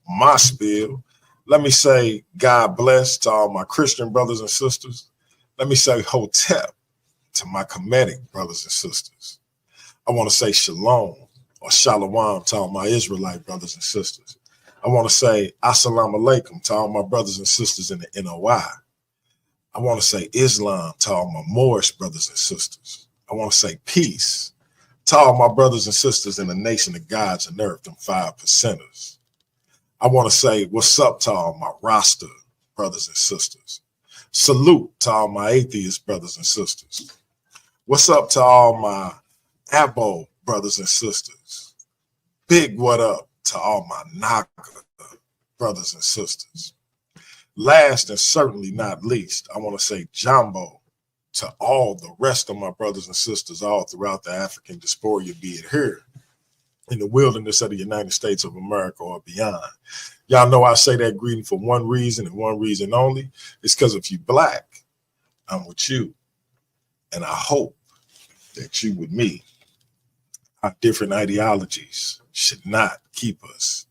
my spiel. Let me say God bless to all my Christian brothers and sisters. Let me say Hotep to my Kemetic brothers and sisters. I want to say Shalom or Shalom to all my Israelite brothers and sisters. I want to say Assalamu alaikum to all my brothers and sisters in the NOI. I want to say Islam to all my Moorish brothers and sisters. I want to say peace to all my brothers and sisters in the nation of gods and earth, them 5%ers. I want to say what's up to all my Rasta brothers and sisters. Salute to all my atheist brothers and sisters. What's up to all my Abo brothers and sisters. Big what up to all my Naga brothers and sisters. Last and certainly not least, I want to say Jambo to all the rest of my brothers and sisters all throughout the African diaspora, be it here in the wilderness of the United States of America or beyond. Y'all know I say that greeting for one reason and one reason only. It's because if you black, I'm with you. And I hope that you with me. Our different ideologies should not keep us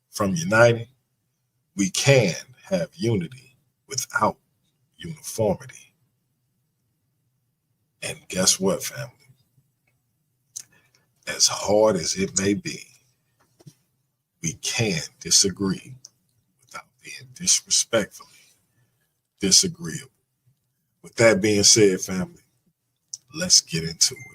from uniting. We can have unity without uniformity. And guess what, family? As hard as it may be, we can disagree without being disrespectfully disagreeable. With that being said, family, let's get into it.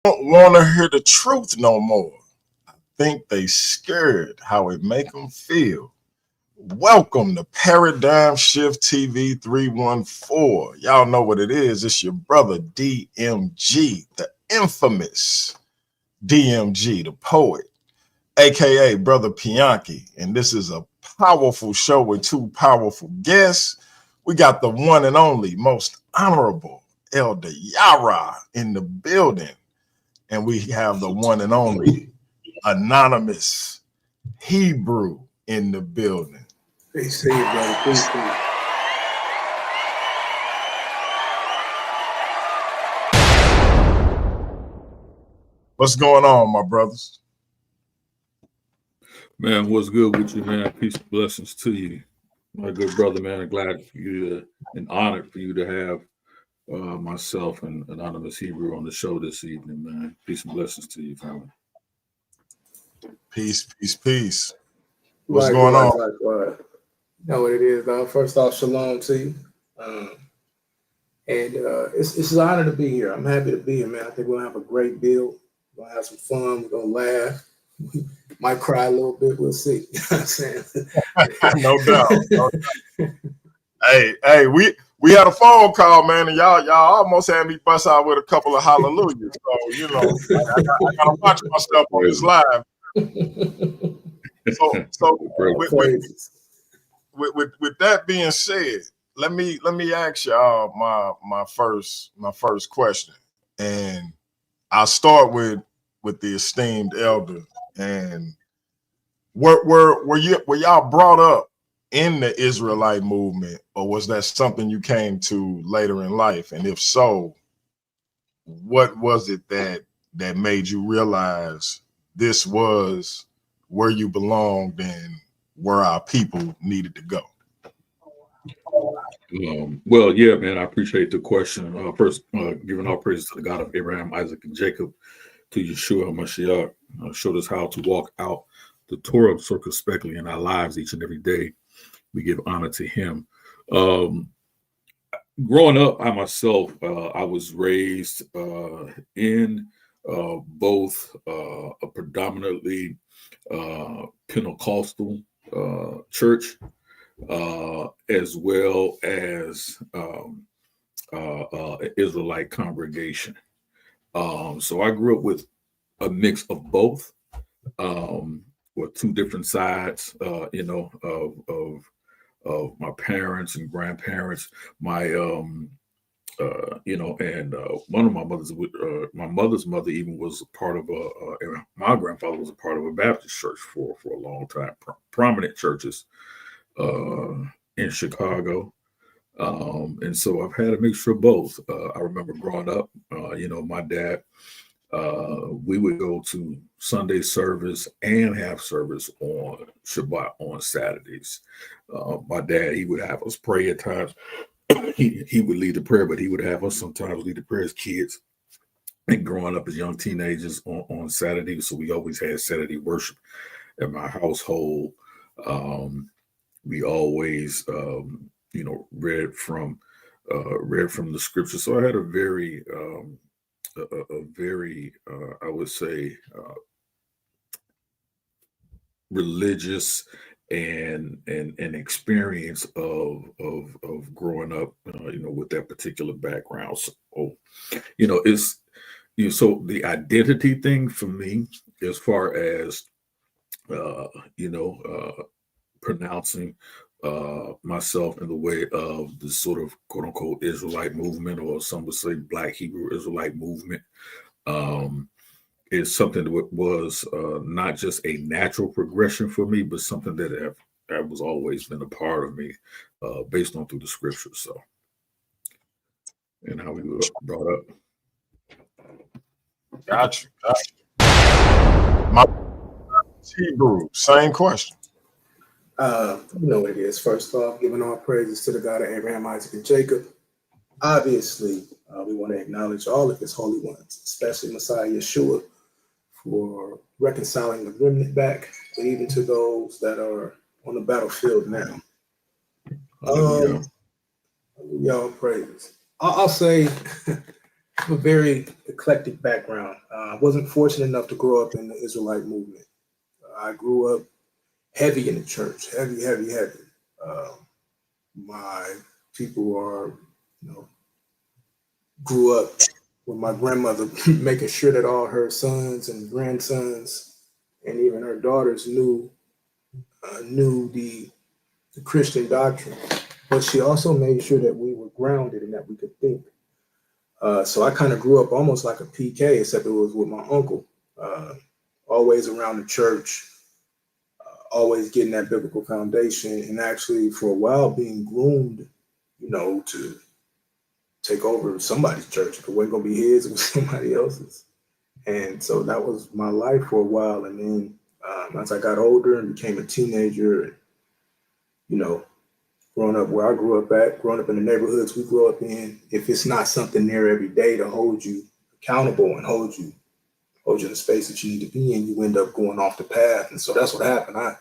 Don't want to hear the truth no more. Think they scared how it make them feel. Welcome to Paradigm Shift TV 314. Y'all know what it is. It's your brother DMG, the infamous DMG, the poet, aka Brother Pianki. And this is a powerful show with two powerful guests. We got the one and only most honorable Elder Yara in the building. And we have the one and only anonymous Hebrew in the building. They say it, brother. Please say it. What's going on, my brothers? Man, what's good with you, man? Peace and blessings to you, my good brother, man. I'm glad for you to, and honored for you to have myself and Anonymous Hebrew on the show this evening, man. Peace and blessings to you, family. Peace, peace, peace. What's going on? Likewise. You know what it is, dog. First off, shalom to you. It's an honor to be here. I'm happy to be here, man. I think we're going to have a great build. We're going to have some fun. We're going to laugh. We might cry a little bit. We'll see. You know what I'm saying? No doubt. No doubt. Hey, we had a phone call, man, and y'all almost had me bust out with a couple of hallelujahs. So, you know, I got to watch myself on this live. So with that being said, let me ask y'all my first question, and I'll start with the esteemed elder. And were y'all brought up in the Israelite movement, or was that something you came to later in life? And if so, what was it that made you realize this was where you belonged and where our people needed to go? Well, yeah, man, I appreciate the question. First, giving all praise to the God of Abraham, Isaac, and Jacob, to Yeshua HaMashiach, showed us how to walk out the Torah circumspectly in our lives each and every day. We give honor to him. Growing up, I myself, I was raised in both a predominantly Pentecostal church, as well as an Israelite congregation. So I grew up with a mix of both, with two different sides, of my parents and grandparents. My, and one of my mother's mother even was a part of my grandfather was a part of a Baptist church for a long time, prominent churches in Chicago. And so I've had a mixture of both. I remember growing up, my dad, we would go to Sunday service and have service on Shabbat on Saturdays. My dad, he would have us pray at times. he would lead the prayer, but he would have us sometimes lead the prayer as kids and growing up as young teenagers on Saturday. So we always had Saturday worship at my household. We always, read from the scripture. So I had a very, I would say, religious and experience of growing up, with that particular background. So, so the identity thing for me, as far as pronouncing myself in the way of the sort of quote unquote Israelite movement, or some would say Black Hebrew Israelite movement, is something that was not just a natural progression for me, but something that was always been a part of me, based on through the scriptures. So, and how we were brought up. Gotcha. My Hebrew, same question. You know what it is. First off, giving all praises to the God of Abraham, Isaac, and Jacob. Obviously, we want to acknowledge all of his holy ones, especially Messiah Yeshua, for reconciling the remnant back, but even to those that are on the battlefield now. Y'all praise. I'll say a very eclectic background. I wasn't fortunate enough to grow up in the Israelite movement. I grew up heavy in the church, heavy. My people are, grew up with my grandmother making sure that all her sons and grandsons and even her daughters knew the Christian doctrine, but she also made sure that we were grounded and that we could think. So I kind of grew up almost like a PK, except it was with my uncle, always around the church, always getting that biblical foundation, and actually for a while being groomed, to take over somebody's church. If it wasn't going to be his, it was somebody else's. And so that was my life for a while. And then As I got older and became a teenager, you know, growing up where I grew up at, growing up in the neighborhoods we grew up in, if it's not something there every day to hold you accountable and hold you in the space that you need to be in, you end up going off the path. And so that's what happened. I,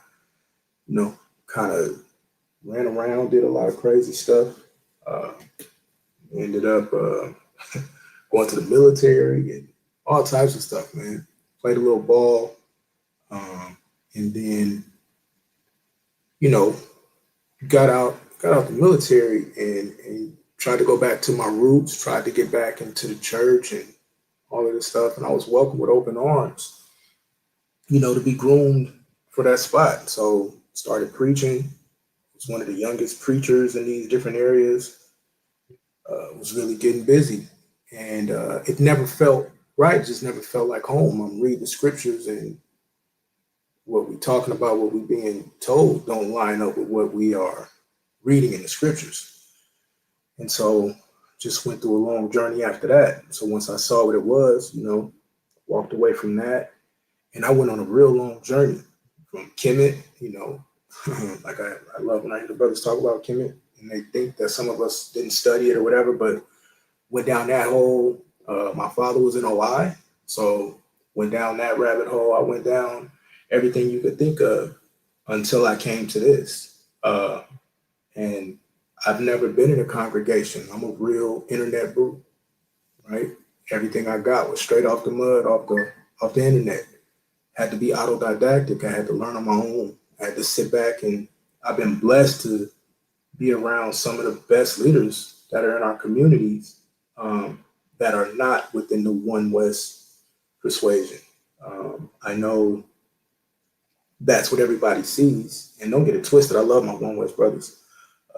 kind of ran around, did a lot of crazy stuff. Uh, Ended up going to the military and all types of stuff, man. Played a little ball. And then, you know, got out the military and tried to go back to my roots, tried to get back into the church and all of this stuff. And I was welcomed with open arms, to be groomed for that spot. So started preaching. Was one of the youngest preachers in these different areas. Was really getting busy. And it never felt right. It just never felt like home. I'm reading the scriptures and what we're talking about, what we're being told don't line up with what we are reading in the scriptures. And so just went through a long journey after that. So once I saw what it was, walked away from that. And I went on a real long journey from Kemet, like I love when I hear the brothers talk about Kemet and they think that some of us didn't study it or whatever, but went down that hole. My father was in OI, so went down that rabbit hole. I went down everything you could think of until I came to this. And I've never been in a congregation. I'm a real internet brute, right? Everything I got was straight off the mud, off the internet. Had to be autodidactic. I had to learn on my own. I had to sit back, and I've been blessed to be around some of the best leaders that are in our communities that are not within the One West persuasion. I know that's what everybody sees. And don't get it twisted. I love my One West brothers.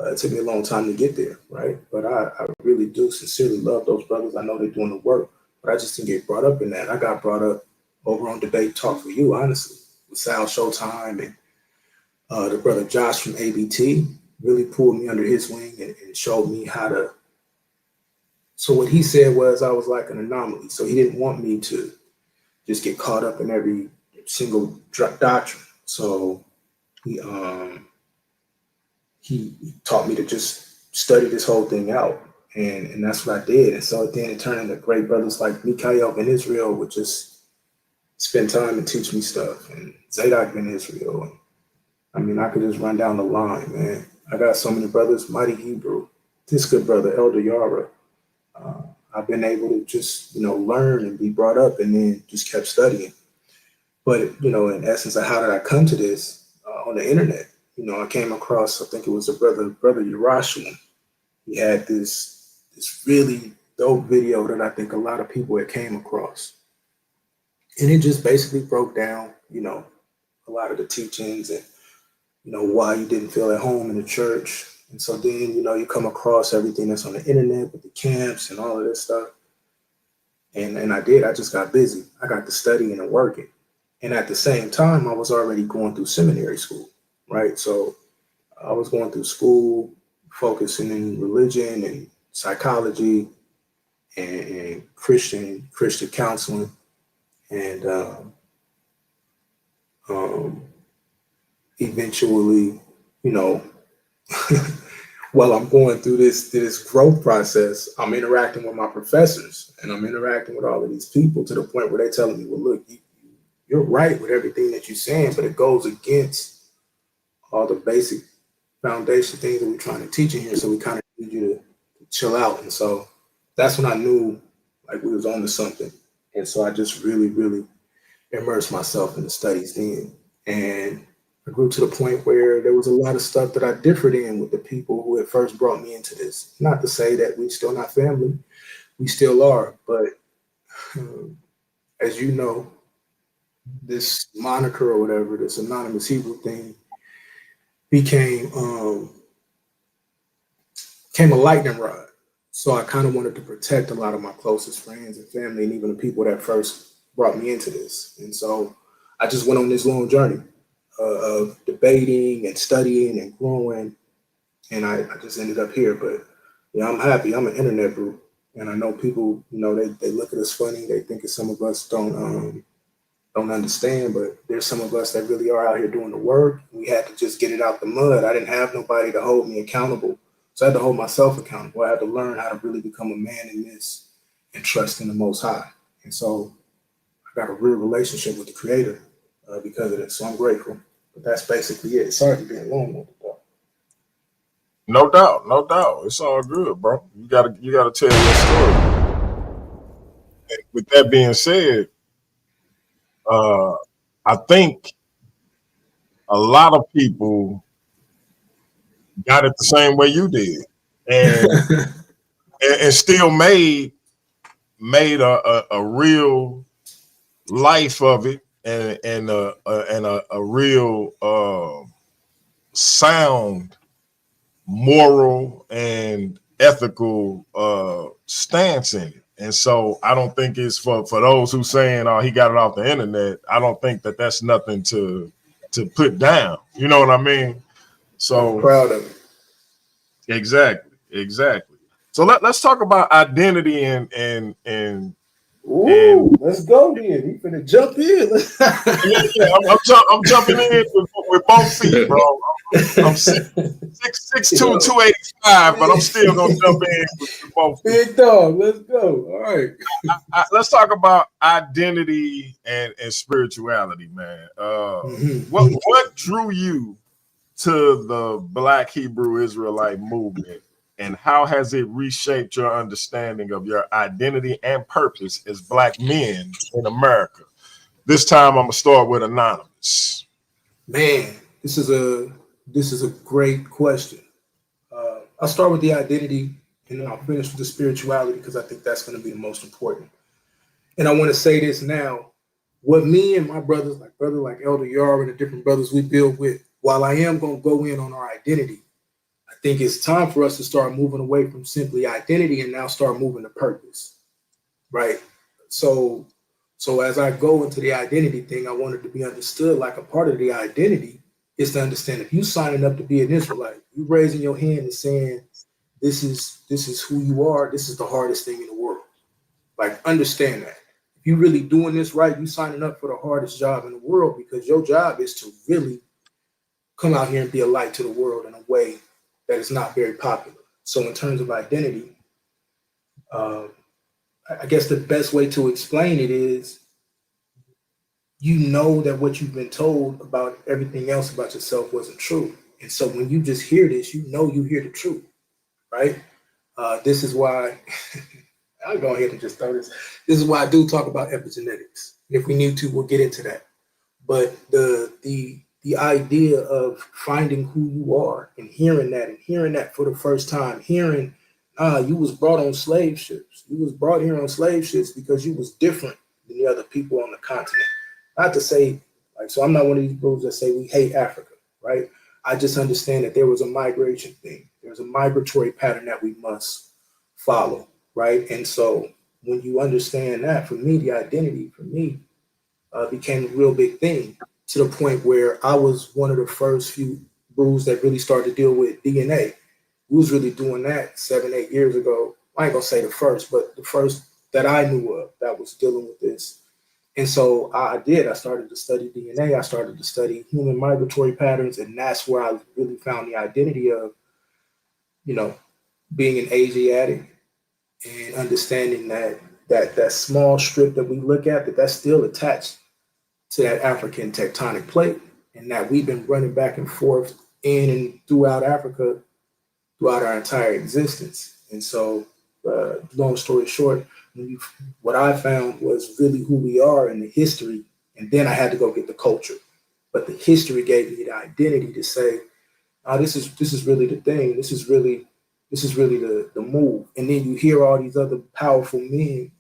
It took me a long time to get there, right? But I really do sincerely love those brothers. I know they're doing the work, but I just didn't get brought up in that. I got brought up over on Debate Talk for You, honestly, with Sal Showtime and the brother Josh from ABT really pulled me under his wing and showed me how to. So what he said was I was like an anomaly. So he didn't want me to just get caught up in every single doctrine. So he taught me to just study this whole thing out. And that's what I did. And so then it turned into great brothers like Mikhail Ben Israel would just spend time and teach me stuff. And Zadok Ben Israel. And, I mean, I could just run down the line, man. I got so many brothers, Mighty Hebrew, this good brother, Elder Yara. I've been able to just, learn and be brought up and then just kept studying. But, in essence, how did I come to this on the internet? I came across, I think it was brother Yerushalayim. He had this really dope video that I think a lot of people had came across. And it just basically broke down, a lot of the teachings and, why you didn't feel at home in the church. And so then, you come across everything that's on the internet with the camps and all of this stuff. And I just got busy. I got to studying and working. And at the same time, I was already going through seminary school, right? So I was going through school, focusing in religion and psychology and Christian counseling. And eventually, while I'm going through this growth process, I'm interacting with my professors and I'm interacting with all of these people to the point where they're telling me, well, look, you're right with everything that you're saying, but it goes against all the basic foundation things that we're trying to teach in here. So we kind of need you to chill out. And so that's when I knew like we was on to something. And so I just really, really immersed myself in the studies then. And I grew to the point where there was a lot of stuff that I differed in with the people who had first brought me into this. Not to say that we still not family, we still are, but as you know, this moniker or whatever, this anonymous Hebrew thing became a lightning rod. So I kind of wanted to protect a lot of my closest friends and family and even the people that first brought me into this. And so I just went on this long journey of debating and studying and growing. And I just ended up here. But yeah, I'm happy. I'm an internet group. And I know people, they look at us funny. They think that some of us don't don't understand, but there's some of us that really are out here doing the work. We had to just get it out the mud. I didn't have nobody to hold me accountable. So I had to hold myself accountable. I had to learn how to really become a man in this and trust in the Most High. And so I got a real relationship with the Creator because of this. So I'm grateful. But that's basically it. Sorry for being long. No doubt, no doubt. It's all good, bro. You gotta tell your story. And with that being said, I think a lot of people got it the same way you did, and still made a real life of it, and a real sound moral and ethical stance in it. And so I don't think it's for those who saying, oh, he got it off the internet. I don't think that that's nothing to put down. You know what I mean? So I'm proud of it. Exactly. So let's talk about identity and Ooh, let's go then. We finna jump in. I'm jumping in with both feet, bro. I'm 6'2", 285, but I'm still gonna jump in with both feet. Big dog, let's go. All right. Let's talk about identity and spirituality, man. What drew you to the Black Hebrew Israelite movement, and how has it reshaped your understanding of your identity and purpose as Black men in America? This time I'm gonna start with Anonymous. Man, this is a great question. I'll start with the identity, and then I'll finish with the spirituality, because I think that's going to be the most important. And I want to say this now: what me and my brothers, like Elder Yar and the different brothers we build with, while I am going to go in on our identity, I think it's time for us to start moving away from simply identity and now start moving to purpose, right? So as I go into the identity thing, I want it to be understood like a part of the identity is to understand if you signing up to be an Israelite, you raising your hand and saying, this is who you are, this is the hardest thing in the world. Like, understand that. If you really doing this right, you signing up for the hardest job in the world, because your job is to really come out here and be a light to the world in a way that is not very popular. So in terms of identity, I guess the best way to explain it is, you know that what you've been told about everything else about yourself wasn't true. And so when you just hear this, you know you hear the truth, right? This is why, I'll go ahead and just throw this. This is why I do talk about epigenetics. If we need to, we'll get into that. But the idea of finding who you are and hearing that for the first time, hearing, you was brought on slave ships. You was brought here on slave ships because you was different than the other people on the continent. Not to say, like, so I'm not one of these bros that say we hate Africa, right? I just understand that there was a migration thing. There's a migratory pattern that we must follow, right? And so when you understand that, for me, the identity for me became a real big thing, to the point where I was one of the first few bros that really started to deal with DNA. We was really doing that 7-8 years ago. I ain't gonna say the first, but the first that I knew of that was dealing with this. And so I started to study DNA. I started to study human migratory patterns. And that's where I really found the identity of, being an Asiatic, and understanding that small strip that we look at, that's still attached to that African tectonic plate, and that we've been running back and forth in and throughout Africa throughout our entire existence. And so, long story short, what I found was really who we are in the history, and then I had to go get the culture. But the history gave me the identity to say, this is really the thing. This is really the move. And then you hear all these other powerful men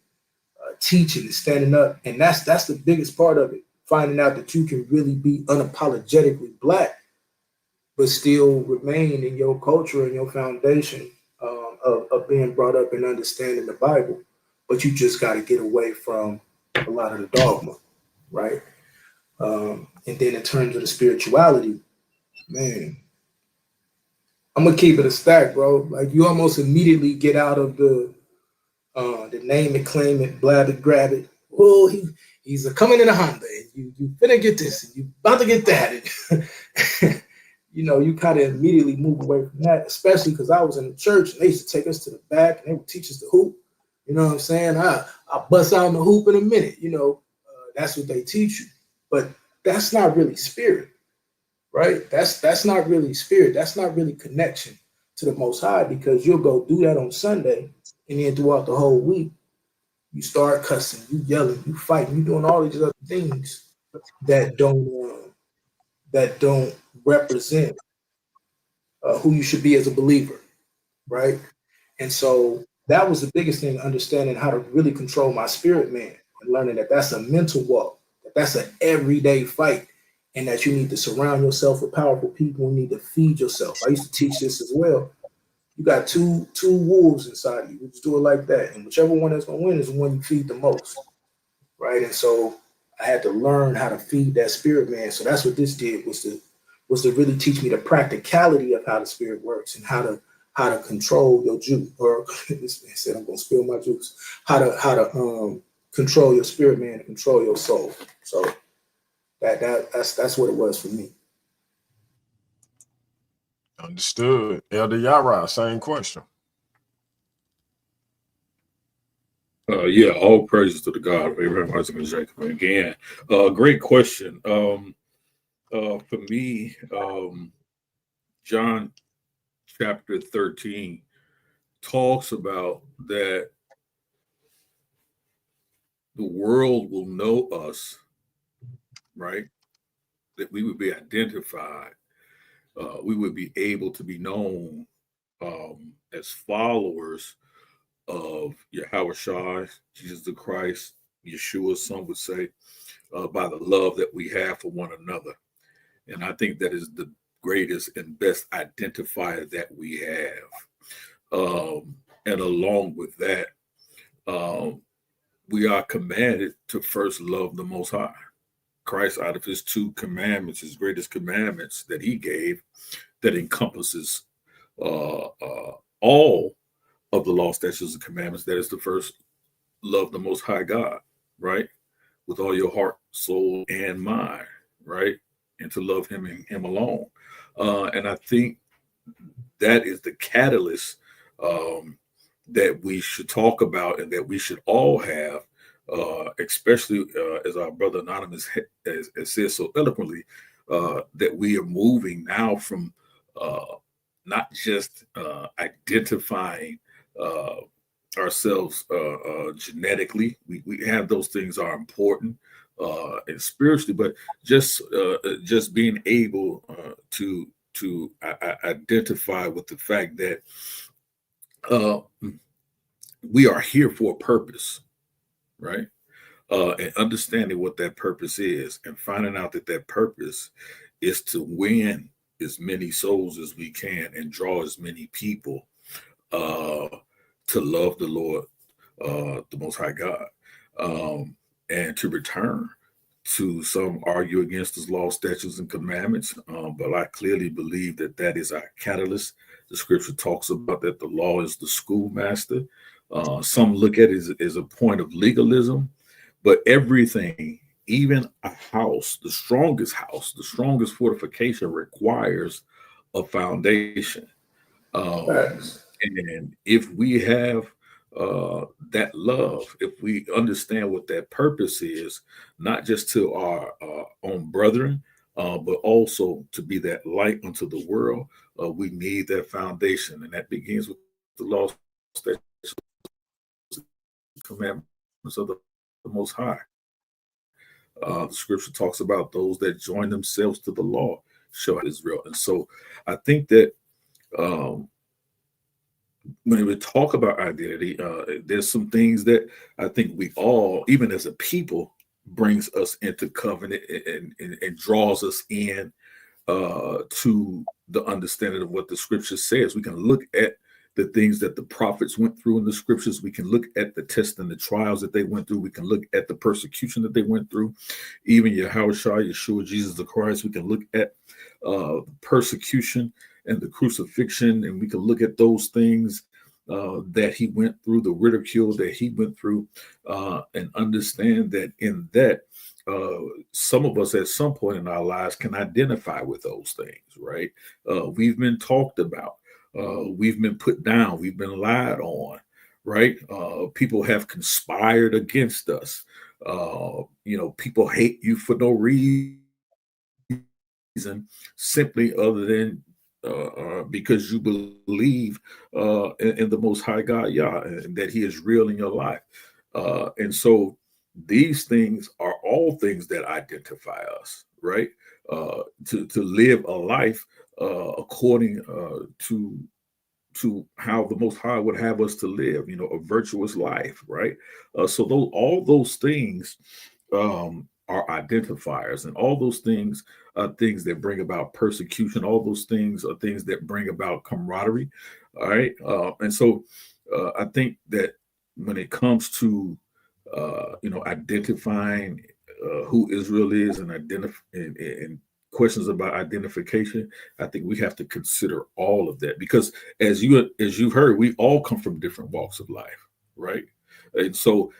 teaching and standing up, and that's the biggest part of it. Finding out that you can really be unapologetically Black, but still remain in your culture and your foundation of being brought up and understanding the Bible. But you just got to get away from a lot of the dogma, right? And then in terms of the spirituality, man, I'm gonna keep it a stack, bro. Like, you almost immediately get out of the name it, claim it, blab it, grab it. Oh, he's coming in a Honda, and you finna get this, and you about to get that. And, you kind of immediately move away from that, especially because I was in the church and they used to take us to the back and they would teach us the hoop. You know what I'm saying? I'll bust out in the hoop in a minute. That's what they teach you. But that's not really spirit, right? That's not really spirit. That's not really connection to the Most High, because you'll go do that on Sunday, and then throughout the whole week, you start cussing, you yelling, you fighting, you doing all these other things that don't represent who you should be as a believer, right? And so that was the biggest thing, understanding how to really control my spirit, man, and learning that that's a mental walk, that that's an everyday fight, and that you need to surround yourself with powerful people. You need to feed yourself. I used to teach this as well. You got two wolves inside of you. Just do it like that, and whichever one that's gonna win is the one you feed the most, right? And so I had to learn how to feed that spirit, man. So that's what this did, was to really teach me the practicality of how the spirit works and how to control your juice. Or this man said I'm gonna spill my juice. How to control your spirit, man, and control your soul. So that's what it was for me. Understood. Elder Yara, same question. Yeah, all praises to the God of Abraham, Isaac, and Jacob. And again, great question. For me, John chapter 13 talks about that the world will know us, right? That we would be identified. We would be able to be known as followers of Yahushua, Jesus the Christ, Yeshua, some would say, by the love that we have for one another. And I think that is the greatest and best identifier that we have. And along with that, we are commanded to first love the Most High. Christ, out of his 2 commandments, his greatest commandments that he gave, that encompasses all of the law, statutes, and commandments, that is to first love the Most High God, right? With all your heart, soul, and mind, right? And to love him and him alone. And I think that is the catalyst that we should talk about and that we should all have, especially as our brother Anonymous has said so eloquently, that we are moving now from not just identifying ourselves genetically. We have those things are important and spiritually, but just being able to identify with the fact that we are here for a purpose, right? And understanding what that purpose is, and finding out that that purpose is to win as many souls as we can and draw as many people to love the Lord, the Most High God, and to return to, some argue against his law, statutes, and commandments, but I clearly believe that that is our catalyst. The scripture talks about that the law is the schoolmaster. Some look at it as a point of legalism, but everything, even a house, the strongest fortification requires a foundation. And if we have that love, if we understand what that purpose is, not just to our own brethren, but also to be that light unto the world, we need that foundation. And that begins with the law, statutes, commandments of the Most High. The scripture talks about those that join themselves to the law shall Israel. And so I think that when we talk about identity, there's some things that I think we all, even as a people, brings us into covenant and draws us in to the understanding of what the scripture says. We can look at the things that the prophets went through in the scriptures. We can look at the tests and the trials that they went through. We can look at the persecution that they went through. Even Yahushua, Yeshua, Jesus the Christ, we can look at persecution and the crucifixion, and we can look at those things that he went through, the ridicule that he went through, and understand that in that, some of us at some point in our lives can identify with those things, right? We've been talked about, we've been put down, we've been lied on, right? People have conspired against us. People hate you for no reason, simply other than because you believe in the Most High God, Yah, and that He is real in your life. And so these things are all things that identify us, right? To live a life according to how the Most High would have us to live, a virtuous life, right? So all those things are identifiers, and all those things are things that bring about persecution. All those things are things that bring about camaraderie, all right? And so I think that when it comes to identifying who Israel is and questions about identification, I think we have to consider all of that, because as you've heard, we all come from different walks of life, right? And so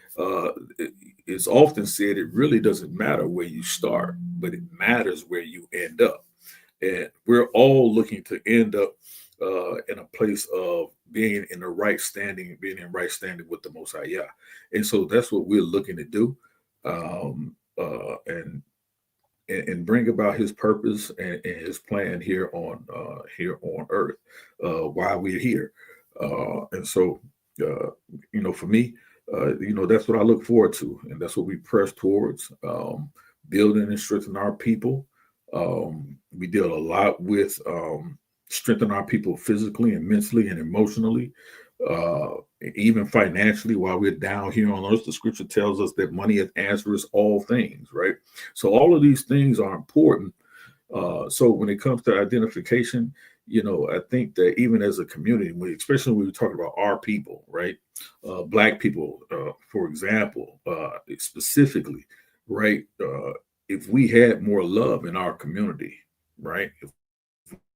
it's often said it really doesn't matter where you start, but it matters where you end up. And we're all looking to end up in a place of being in right standing with the Most High Yah. And so that's what we're looking to do, and bring about His purpose and His plan here on earth while we're here. And so, for me, that's what I look forward to, and that's what we press towards, building and strengthening our people. We deal a lot with strengthening our people physically and mentally and emotionally, even financially. While we're down here on earth, the scripture tells us that money answers all things, right? So all of these things are important. So when it comes to identification, I think that even as a community, especially when we talk about our people, right? Black people, for example, specifically, right? If we had more love in our community, right? If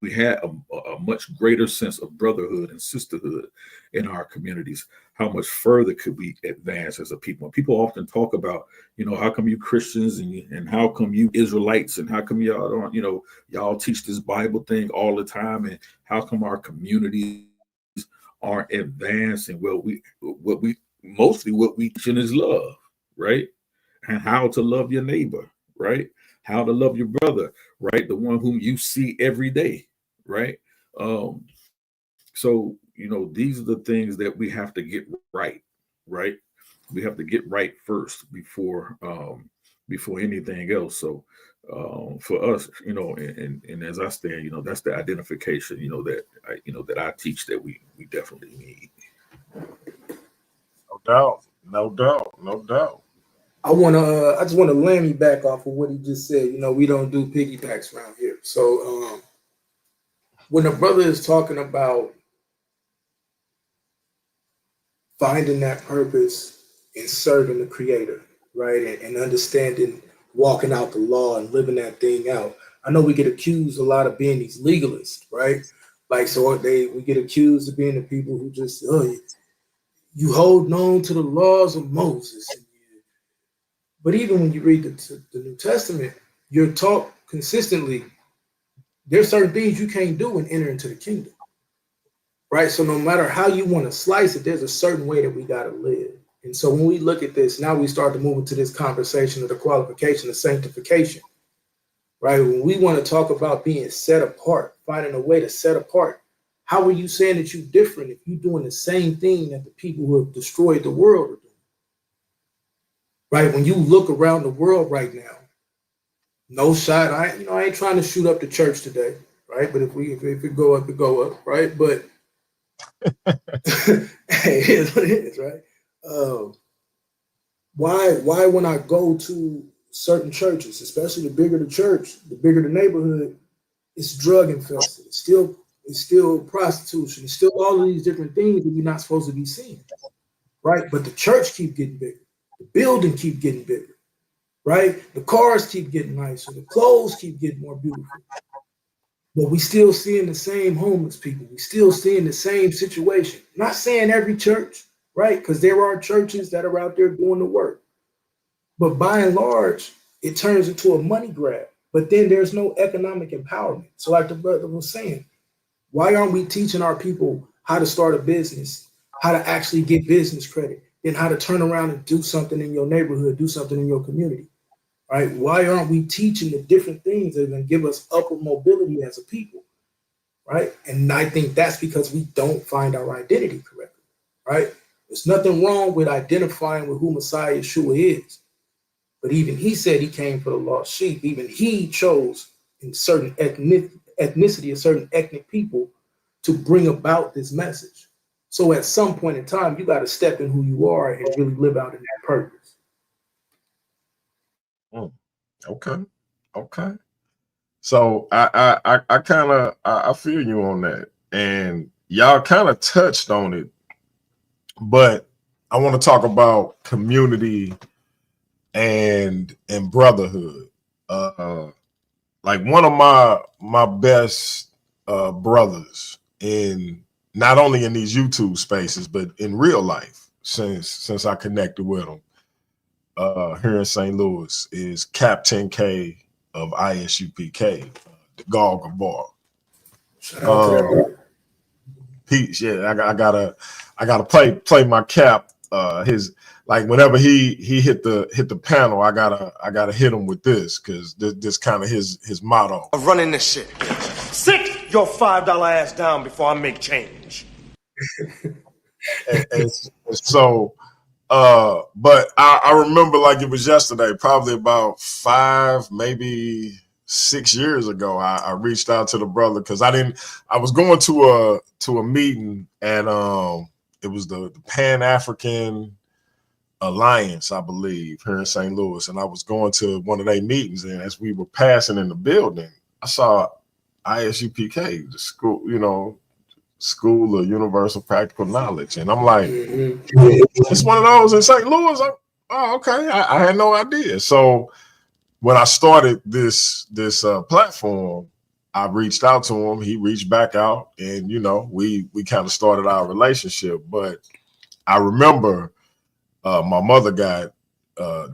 we had a much greater sense of brotherhood and sisterhood in our communities, how much further could we advance as a people? And people often talk about, how come you Christians and how come you Israelites and how come y'all don't, y'all teach this Bible thing all the time, and how come our communities aren't advancing? Well, what we teach is love, right? And how to love your neighbor, right? How to love your brother, right? The one whom you see every day, right? So, these are the things that we have to get right, right? We have to get right first before anything else. So, for us, and as I stand, that's the identification, that I teach that we definitely need. No doubt. I just want to land me back off of what he just said. We don't do piggybacks around here. So when a brother is talking about finding that purpose in serving the Creator, right, and understanding, walking out the law and living that thing out. I know we get accused a lot of being these legalists, right? We get accused of being the people who just, you hold on to the laws of Moses. But even when you read the New Testament, you're taught consistently, there's certain things you can't do and enter into the kingdom, right? So no matter how you want to slice it, there's a certain way that we got to live. And so when we look at this, now we start to move into this conversation of the qualification of sanctification, right? When we want to talk about being set apart, finding a way to set apart, how are you saying that you're different if you're doing the same thing that the people who have destroyed the world are doing? Right? When you look around the world right now, no shot. I ain't trying to shoot up the church today, right? But if it go up, it go up, right? But it is what it is, right? Why when I go to certain churches, especially the bigger the church, the bigger the neighborhood, it's drug infested. It's still prostitution. It's still all of these different things that we're not supposed to be seeing, right? But the church keep getting bigger. The building keep getting bigger, right? The cars keep getting nicer. The clothes keep getting more beautiful. But we still seeing the same homeless people. We still seeing the same situation. Not saying every church, right? Because there are churches that are out there doing the work. But by and large, it turns into a money grab. But then there's no economic empowerment. So like the brother was saying, why aren't we teaching our people how to start a business, how to actually get business credit, and how to turn around and do something in your neighborhood, do something in your community, right? Why aren't we teaching the different things that are going to give us upward mobility as a people, right? And I think that's because we don't find our identity correctly, right? There's nothing wrong with identifying with who Messiah Yeshua is. But even he said he came for the lost sheep. Even he chose in certain ethnicity, a certain ethnic people to bring about this message. So at some point in time, you got to step in who you are and really live out in that purpose. Okay. So I kind of I feel you on that, and y'all kind of touched on it, but I want to talk about community and brotherhood. Like one of my best brothers in not only in these YouTube spaces but in real life since I connected with him here in St. Louis is Captain K of ISUPK, the Gog of Bar. Shout out to that brother. Peace. Yeah, I gotta play my cap. His like whenever he hit the panel, I gotta hit him with this because this kind of his motto. I'm running this shit. Sit your $5 ass down before I make change. and so, but I remember like it was yesterday, probably about 5, maybe 6 years ago. I reached out to the brother because I was going to a meeting and it was the Pan-African Alliance, I believe, here in St. Louis. And I was going to one of their meetings, and as we were passing in the building, I saw ISUPK, the School of Universal Practical Knowledge. And I'm like, it's one of those in St. Louis. Oh, okay. I had no idea. So when I started this platform, I reached out to him. He reached back out, and we kind of started our relationship. But I remember my mother got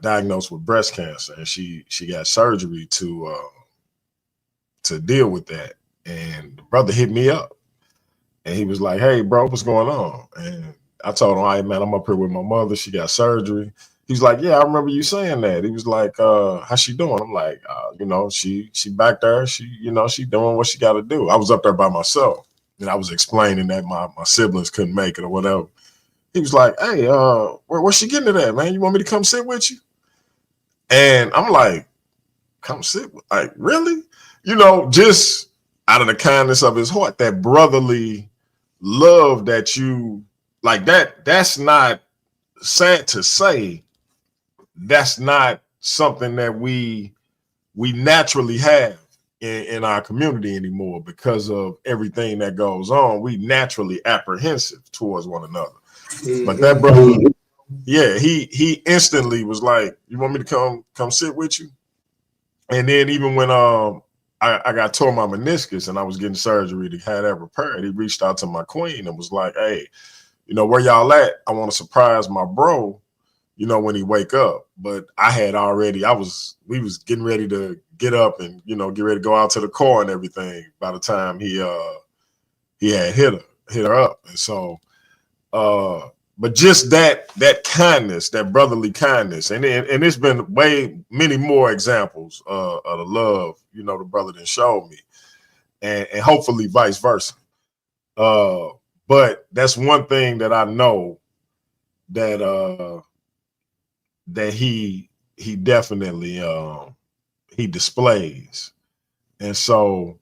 diagnosed with breast cancer, and she got surgery to deal with that. And the brother hit me up, and he was like, "Hey, bro, what's going on?" And I told him, "All right, man, I'm up here with my mother. She got surgery." He's like, "Yeah, I remember you saying that." He was like, "How's she doing?" I'm like, she back there. She doing what she got to do." I was up there by myself, and I was explaining that my siblings couldn't make it or whatever. He was like, "Hey, where's she getting it at, man? You want me to come sit with you?" And I'm like, "Come sit with, like, really?" Just out of the kindness of his heart, that brotherly love that you like, that's not sad to say. That's not something that we naturally have in our community anymore because of everything that goes on. We naturally apprehensive towards one another. But that brother, yeah, he instantly was like, "You want me to come sit with you?" And then even when I got tore my meniscus and I was getting surgery to have that repaired, he reached out to my queen and was like, "Hey, where y'all at? I want to surprise my bro, when he wake up." But I had already, we was getting ready to get up and, get ready to go out to the car and everything by the time he had hit her up. And so, but just that kindness, that brotherly kindness, and it's been many more examples of the love, the brother done showed me, and hopefully vice versa. But that's one thing that I know that he definitely he displays, and so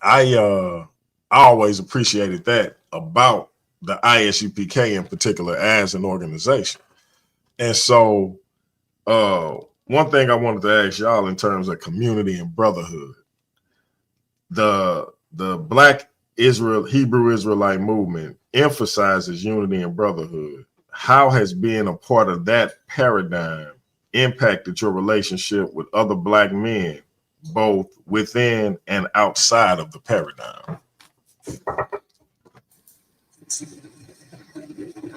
I always appreciated that about the ISUPK in particular as an organization. And so one thing I wanted to ask y'all in terms of community and brotherhood, the Black Hebrew Israelite movement emphasizes unity and brotherhood. How has being a part of that paradigm impacted your relationship with other Black men both within and outside of the paradigm.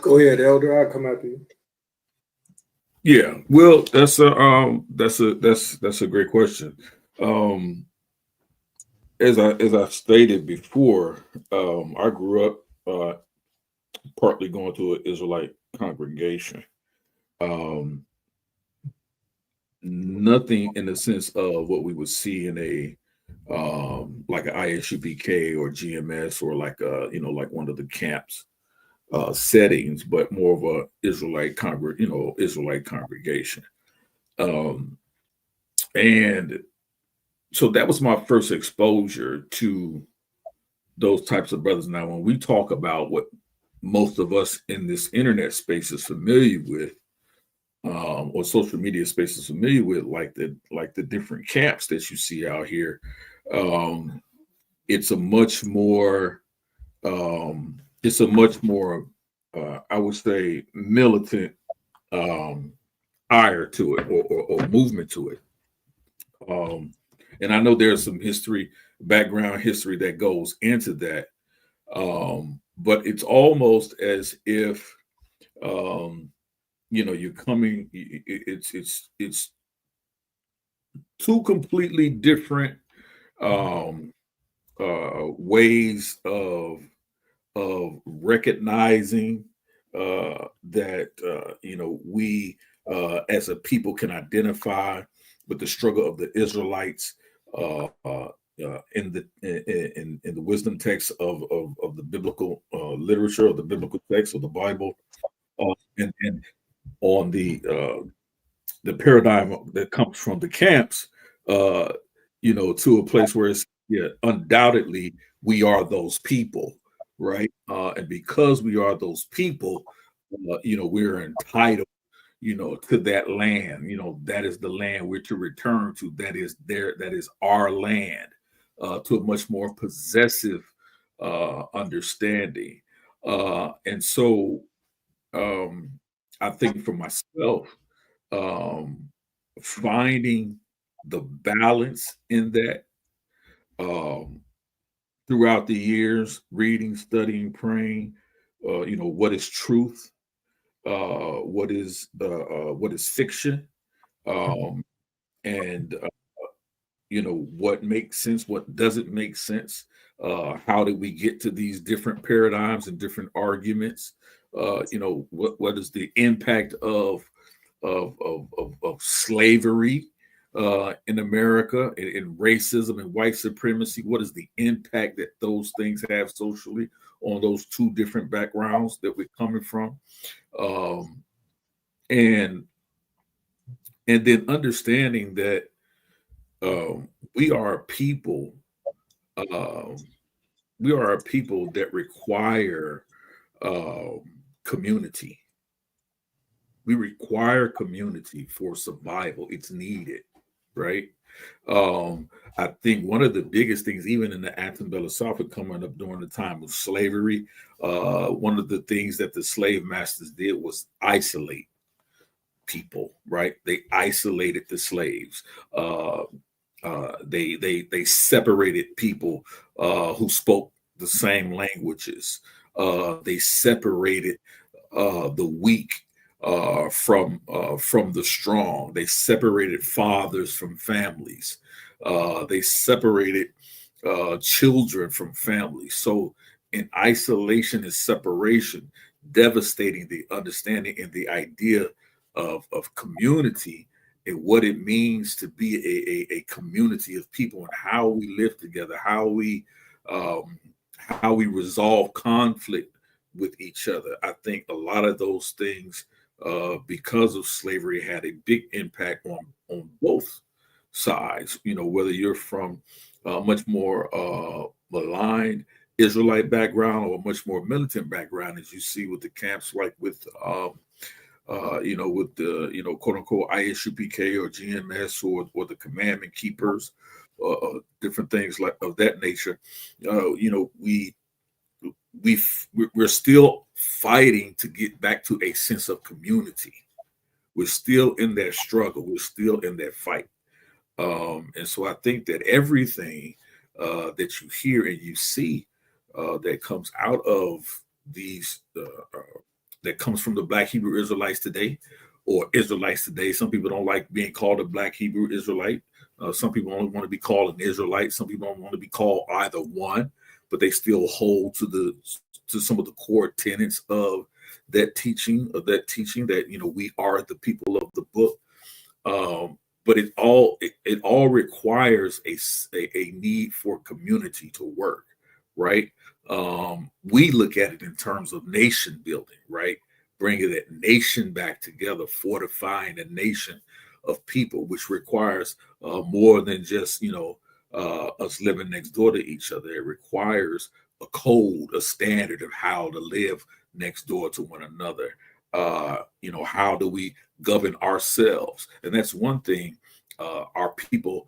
Go ahead, Elder. I'll come after you. Yeah, well, that's a great question. As I stated before, I grew up partly going to an Israelite congregation. Nothing in the sense of what we would see in a like an ISUPK or GMS or like like one of the camps settings, but more of a Israelite congregation. And so that was my first exposure to those types of brothers. Now, when we talk about what most of us in this internet space is familiar with, or social media space is familiar with, like the different camps that you see out here, it's a much more I would say militant ire to it or movement to it. And I know there's some background history that goes into that. But it's almost as if you're coming, it's two completely different ways of recognizing that we as a people can identify with the struggle of the Israelites in the wisdom text of the biblical literature, of the biblical text of the Bible, and on the paradigm that comes from the camps, to a place where it's undoubtedly we are those people, right? And because we are those people, we're entitled, to that land. That is the land we're to return to. That is our land, to a much more possessive understanding. And so I think for myself, finding the balance in that throughout the years, reading, studying, praying, what is truth, what is fiction, and what makes sense, what doesn't make sense. How did we get to these different paradigms and different arguments? What is the impact of slavery in America, and racism and white supremacy? What is the impact that those things have socially on those two different backgrounds that we're coming from? And then understanding that we are a people. We are a people that require community. We require community for survival. It's needed, right? I think one of the biggest things, even in the Antebellum South, coming up during the time of slavery, one of the things that the slave masters did was isolate people, right? They isolated the slaves. They separated people who spoke the same languages. They separated the weak from the strong. They separated fathers from families. They separated children from families. So in isolation and separation, devastating the understanding and the idea of community and what it means to be a community of people, and how we live together, how we resolve conflict with each other. I think a lot of those things, because of slavery, had a big impact on both sides. Whether you're from a much more maligned Israelite background or a much more militant background, as you see with the camps, like with with the quote unquote ISUPK or GMS or the commandment keepers, different things like of that nature. We're still fighting to get back to a sense of community. We're still in that struggle. We're still in that fight. And so I think that everything that you hear and you see that comes out of these, that comes from the Black Hebrew Israelites today, or Israelites today. Some people don't like being called a Black Hebrew Israelite. Some people only want to be called an Israelite. Some people don't want to be called either one, but they still hold to some of the core tenets of that teaching, that, you know, we are the people of the book. But it all requires a need for community to work, right? We look at it in terms of nation building, right? Bringing that nation back together, fortifying a nation of people, which requires more than just, you know, us living next door to each other. It requires a code, a standard of how to live next door to one another. You know, how do we govern ourselves? And that's one thing our people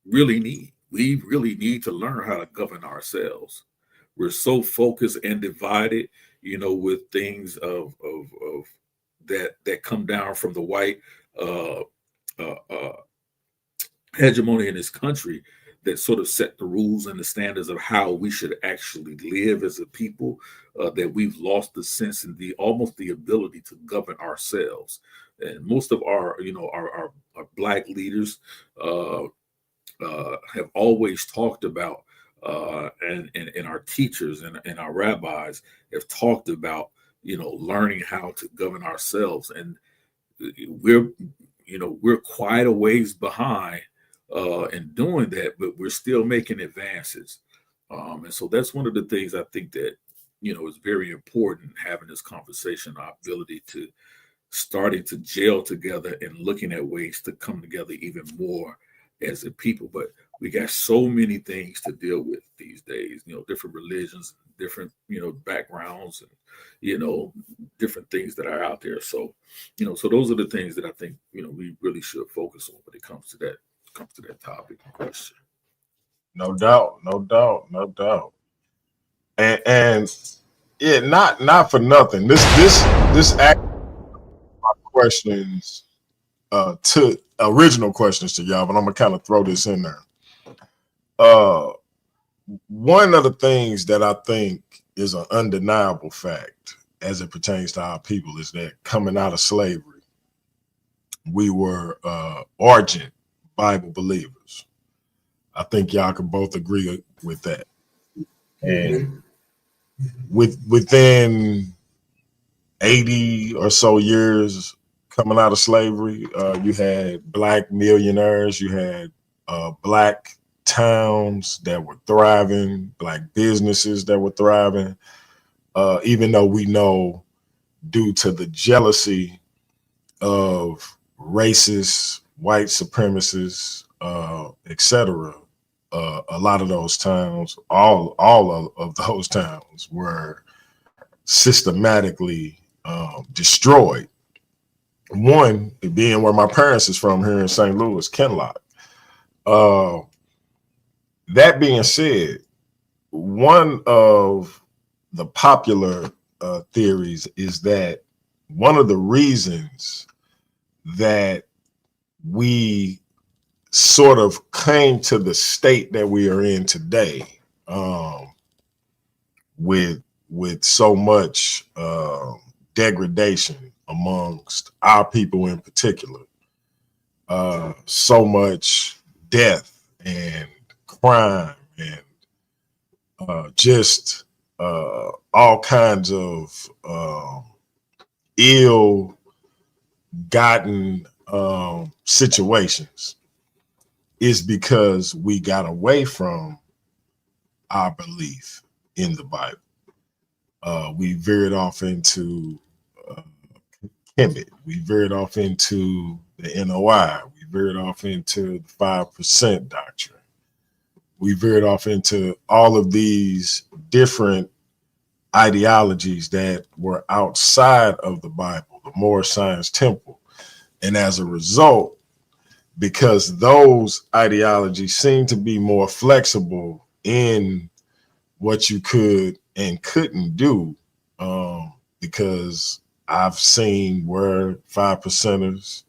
really need. We really need to learn how to govern ourselves. We're so focused and divided, you know, with things of that come down from the white hegemony in this country, that sort of set the rules and the standards of how we should actually live as a people, that we've lost the sense and almost the ability to govern ourselves. And most of our, you know, our Black leaders have always talked about, and our teachers and our rabbis have talked about, you know, learning how to govern ourselves. And we're quite a ways behind in doing that, but we're still making advances. And so that's one of the things I think that, you know, is very important, having this conversation, our ability to starting to gel together and looking at ways to come together even more as a people. But we got so many things to deal with these days, you know, different religions, different, you know, backgrounds, and, you know, different things that are out there. So, you know, so those are the things that I think, you know, we really should focus on when it comes to that topic and question. No doubt, no doubt, no doubt. And yeah, not for nothing. This act my questions to original questions to y'all, but I'm gonna kind of throw this in there. One of the things that I think is an undeniable fact as it pertains to our people is that coming out of slavery, we were ardent Bible believers. I think y'all can both agree with that. And within 80 or so years coming out of slavery, you had Black millionaires, you had Black towns that were thriving, Black businesses that were thriving, even though we know, due to the jealousy of racist, white supremacists, etc., a lot of those towns, all of those towns were systematically destroyed. One being where my parents is from, here in St. Louis, Kinloch. That being said, one of the popular theories is that one of the reasons that we sort of came to the state that we are in today, with so much degradation amongst our people in particular, so much death and crime and just all kinds of ill-gotten situations, is because we got away from our belief in the Bible. We veered off into Kemet. We veered off into the NOI. We veered off into the 5% doctrine. We veered off into all of these different ideologies that were outside of the Bible, the Moorish Science Temple. And as a result, because those ideologies seem to be more flexible in what you could and couldn't do, because I've seen where 5%ers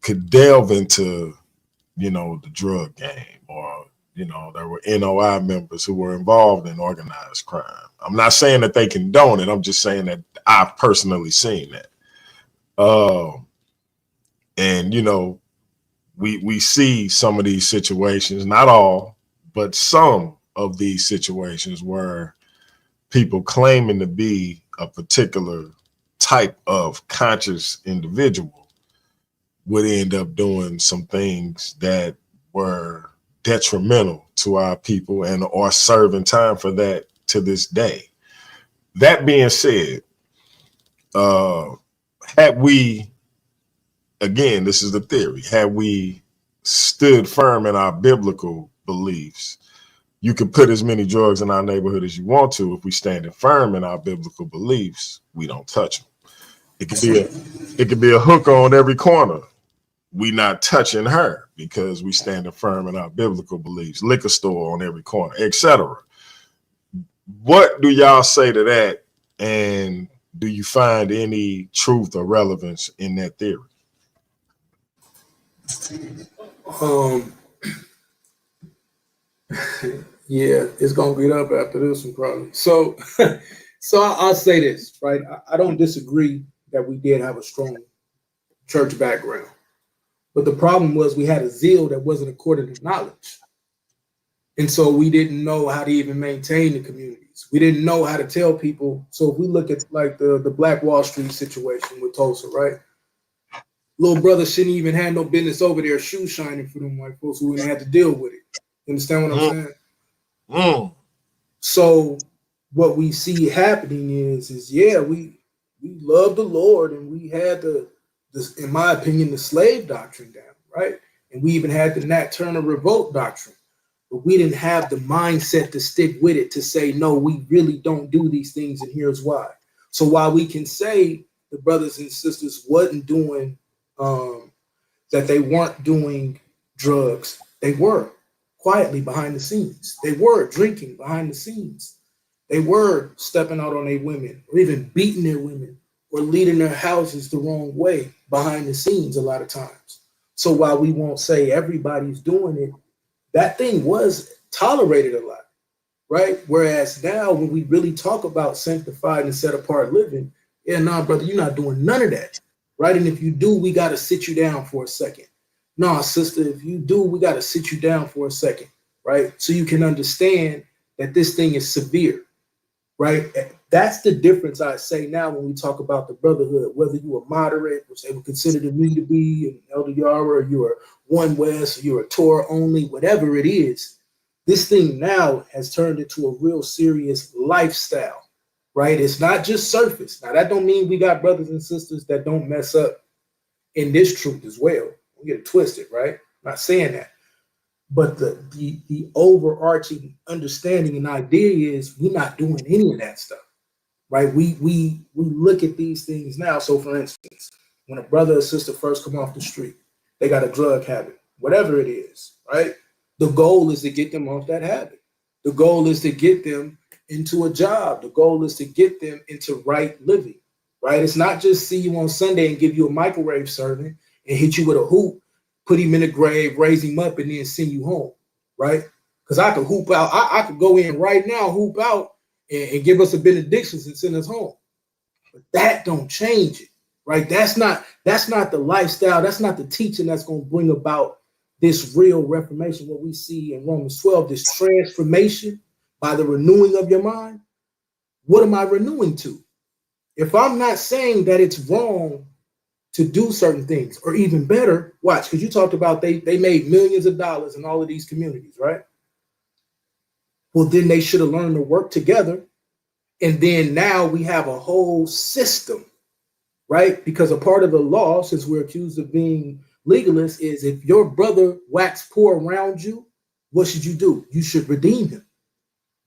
could delve into, the drug game, or, there were NOI members who were involved in organized crime. I'm not saying that they condone it. I'm just saying that I've personally seen that. And, we see some of these situations, not all, but some of these situations where people claiming to be a particular type of conscious individual would end up doing some things that were detrimental to our people and are serving time for that to this day. That being said, had we, again, this is the theory, had we stood firm in our biblical beliefs, you can put as many drugs in our neighborhood as you want to. If we stand firm in our biblical beliefs, we don't touch them. It could be a hooker on every corner. We not touching her because we standing firm in our biblical beliefs. Liquor store on every corner, etc. What do y'all say to that? And do you find any truth or relevance in that theory? Yeah, it's gonna get up after this one probably. So I'll say this, right? I don't disagree that we did have a strong church background, but the problem was we had a zeal that wasn't according to knowledge, and so we didn't know how to even maintain the communities. We didn't know how to tell people. So if we look at like the Black Wall Street situation with Tulsa, right? Little brother shouldn't even have no business over there shoe shining for them white folks who wouldn't have to deal with it. You understand what I'm saying? So what we see happening is yeah, we love the Lord, and we had this, in my opinion, the slave doctrine down, right? And we even had the Nat Turner revolt doctrine, but we didn't have the mindset to stick with it, to say, no, we really don't do these things, and here's why. So while we can say the brothers and sisters wasn't doing, that they weren't doing drugs, they were quietly behind the scenes. They were drinking behind the scenes. They were stepping out on their women, or even beating their women, or leading their houses the wrong way behind the scenes a lot of times. So while we won't say everybody's doing it, that thing was tolerated a lot, right? Whereas now when we really talk about sanctified and set apart living, yeah, nah, brother, you're not doing none of that, right? And if you do, we got to sit you down for a second. No, sister, if you do, we got to sit you down for a second, right? So you can understand that this thing is severe, right? That's the difference, I say now, when we talk about the brotherhood, whether you are moderate, which they would consider me to be, an Elder Yara, or you're One West, or you're a Torah only, whatever it is, this thing now has turned into a real serious lifestyle, right? It's not just surface. Now, that don't mean we got brothers and sisters that don't mess up in this truth as well. Don't get it twisted, right? I'm not saying that. But the overarching understanding and idea is we're not doing any of that stuff, right? We look at these things now. So for instance, when a brother or sister first come off the street, they got a drug habit, whatever it is, right? The goal is to get them off that habit. The goal is to get them into a job. The goal is to get them into right living, right? It's not just see you on Sunday and give you a microwave serving and hit you with a hoop, put him in the grave, raise him up, and then send you home, right? Because I could hoop out. I could go in right now, hoop out, and give us a benediction and send us home. But that don't change it, right? That's not the lifestyle. That's not the teaching that's going to bring about this real reformation, what we see in Romans 12, this transformation by the renewing of your mind. What am I renewing to? If I'm not saying that it's wrong to do certain things, or even better, watch, because you talked about they made millions of dollars in all of these communities, right? Well, then they should have learned to work together. And then now we have a whole system, right? Because a part of the law, since we're accused of being legalists, is if your brother wax poor around you, what should you do? You should redeem him.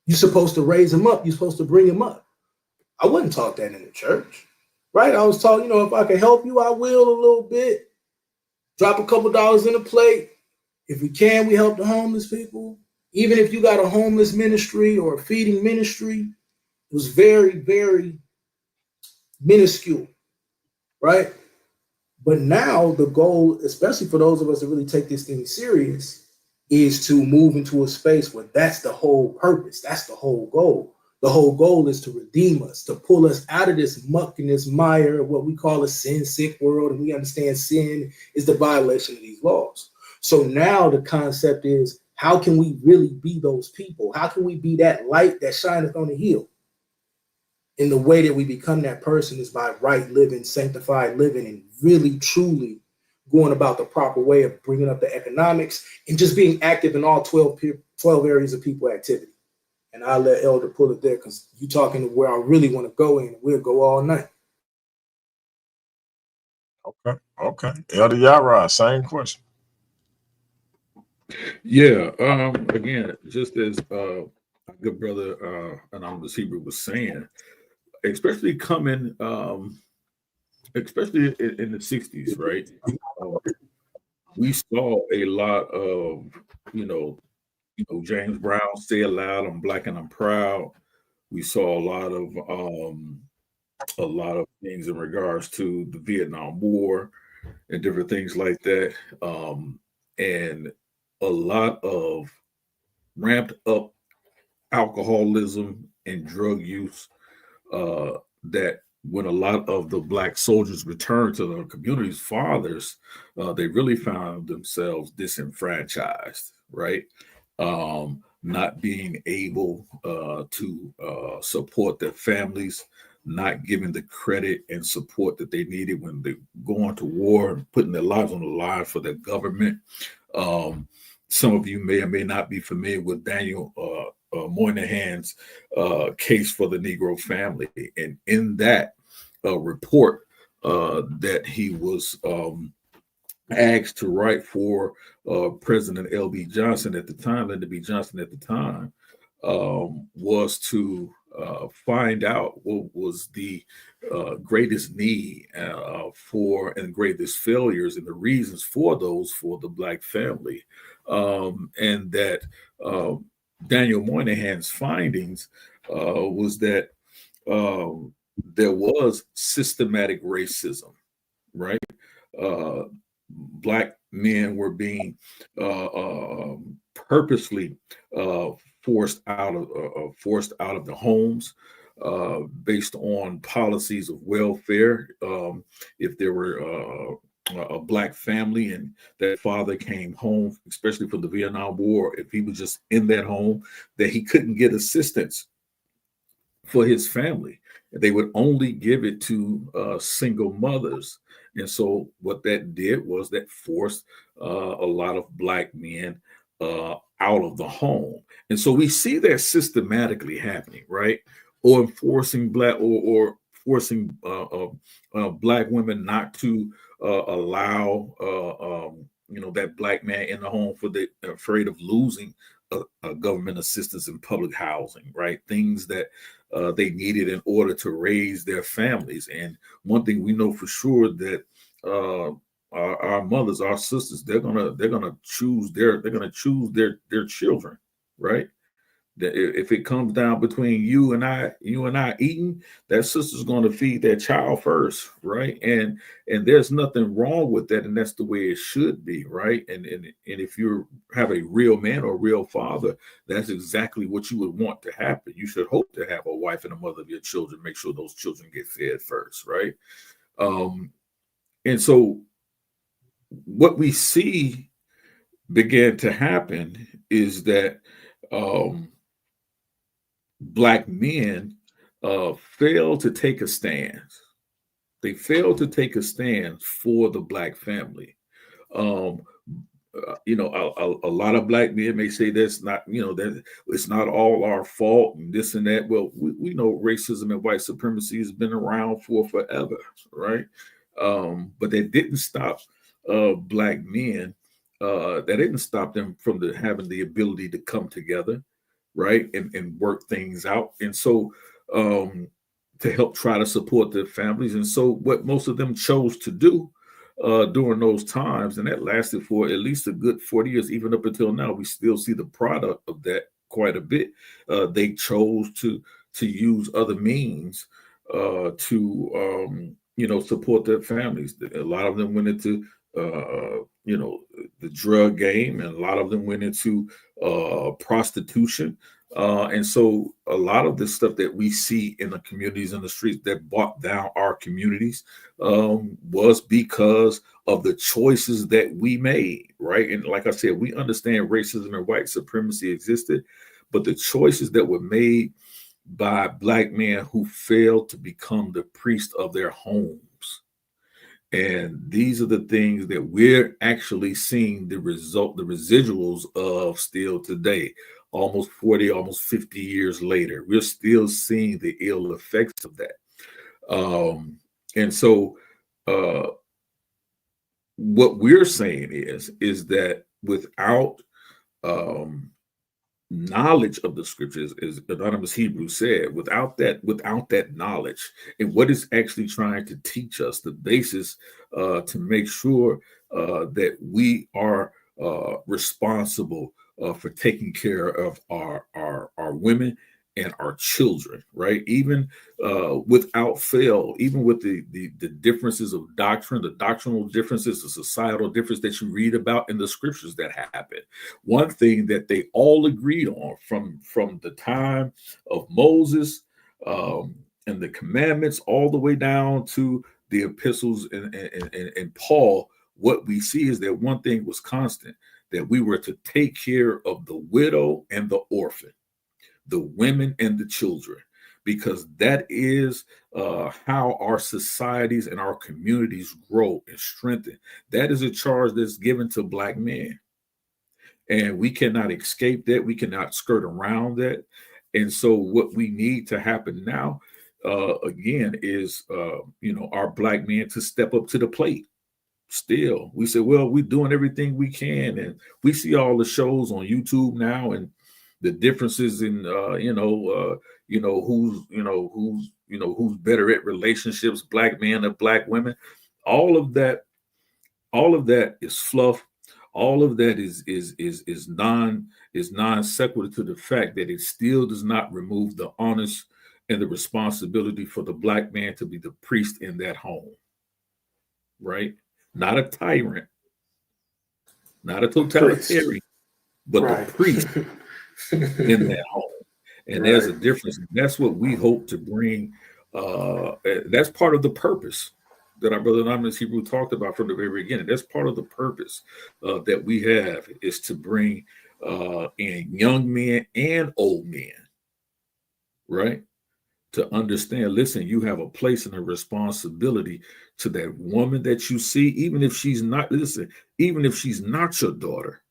You're supposed to raise him up. You're supposed to bring him up. I wouldn't talk that in the church. Right? I was taught, if I can help you, I will a little bit. Drop a couple dollars in a plate. If we can, we help the homeless people. Even if you got a homeless ministry or a feeding ministry, it was very, very minuscule, right? But now the goal, especially for those of us that really take this thing serious, is to move into a space where that's the whole purpose. That's the whole goal. The whole goal is to redeem us, to pull us out of this muck and this mire of what we call a sin-sick world. And we understand sin is the violation of these laws. So now the concept is, how can we really be those people? How can we be that light that shineth on the hill? And the way that we become that person is by right living, sanctified living, and really, truly going about the proper way of bringing up the economics and just being active in all 12 areas of people activity. And I'll let Elder pull it there because you're talking to where I really want to go, and we'll go all night. Okay. Elder Yara, same question. Yeah. Again, just as good brother Anonymous Hebrew was saying, especially coming, especially in the 60s, right? We saw a lot of, James Brown, Say It Loud, I'm Black and I'm Proud. We saw a lot of things in regards to the Vietnam War and different things like that. And a lot of ramped up alcoholism and drug use, that when a lot of the Black soldiers returned to their communities, fathers, they really found themselves disenfranchised, right? Not being able to support their families, not giving the credit and support that they needed when they go on to war and putting their lives on the line for their government. Some of you may or may not be familiar with Daniel Moynihan's case for the Negro family. And in that report that he was asked to write for President L.B. Johnson at the time, Lyndon B. Johnson at the time, was to find out what was the greatest need for and greatest failures and the reasons for those for the Black family. And that Daniel Moynihan's findings was that there was systematic racism, right? Black men were being purposely forced out of the homes based on policies of welfare. If there were a Black family and that father came home, especially from the Vietnam War, if he was just in that home, that he couldn't get assistance for his family. They would only give it to single mothers. And so what that did was that forced a lot of Black men out of the home. And so we see that systematically happening, right? Or forcing Black or forcing Black women not to allow that Black man in the home for the afraid of losing government assistance in public housing, right? Things that they needed in order to raise their families. And one thing we know for sure that our mothers, our sisters, they're gonna choose their children, right? That if it comes down between you and I eating, that sister's going to feed that child first, right? And there's nothing wrong with that, and that's the way it should be, right? And if you have a real man or a real father, that's exactly what you would want to happen. You should hope to have a wife and a mother of your children. Make sure those children get fed first, right? And so what we see began to happen is that Black men failed to take a stand. They failed to take a stand for the Black family. A lot of Black men may say that's not, that it's not all our fault and this and that. Well, we know racism and white supremacy has been around for forever, right? But that didn't stop Black men. That didn't stop them from having the ability to come together, right, and work things out. And so to help try to support their families. And so what most of them chose to do during those times, and that lasted for at least a good 40 years, even up until now, we still see the product of that quite a bit. They chose to use other means to support their families. A lot of them went into, the drug game, and a lot of them went into prostitution. And so a lot of the stuff that we see in the communities and the streets that brought down our communities was because of the choices that we made, right? And like I said, we understand racism and white supremacy existed, but the choices that were made by Black men who failed to become the priest of their homes. And these are the things that we're actually seeing the residuals of still today, almost 40, almost 50 years later. We're still seeing the ill effects of that. And so what we're saying is that without knowledge of the scriptures, as Anonymous Hebrew said, without that knowledge and what is actually trying to teach us, the basis to make sure that we are responsible for taking care of our women and our children, right? Even without fail, even with the differences of doctrine, the doctrinal differences, the societal difference that you read about in the scriptures that happen. One thing that they all agreed on from the time of Moses and the commandments all the way down to the epistles and Paul, what we see is that one thing was constant, that we were to take care of the widow and the orphan, the women and the children, because that is how our societies and our communities grow and strengthen. That is a charge that's given to Black men. And we cannot escape that. We cannot skirt around that. And so what we need to happen now, again, is, our Black men to step up to the plate. Still, we say, well, we're doing everything we can. And we see all the shows on YouTube now and the differences in, who's better at relationships, Black men or Black women. All of that is fluff. All of that is non sequitur to the fact that it still does not remove the onus and the responsibility for the Black man to be the priest in that home, right? Not a tyrant, not a totalitarian, but right. The priest in that home. And right. There's a difference. And that's what we hope to bring. That's part of the purpose that our brother Anonymous Hebrew talked about from the very beginning. That's part of the purpose that we have, is to bring in young men and old men, right? To understand, listen, you have a place and a responsibility to that woman that you see, even if she's not, even if she's not your daughter,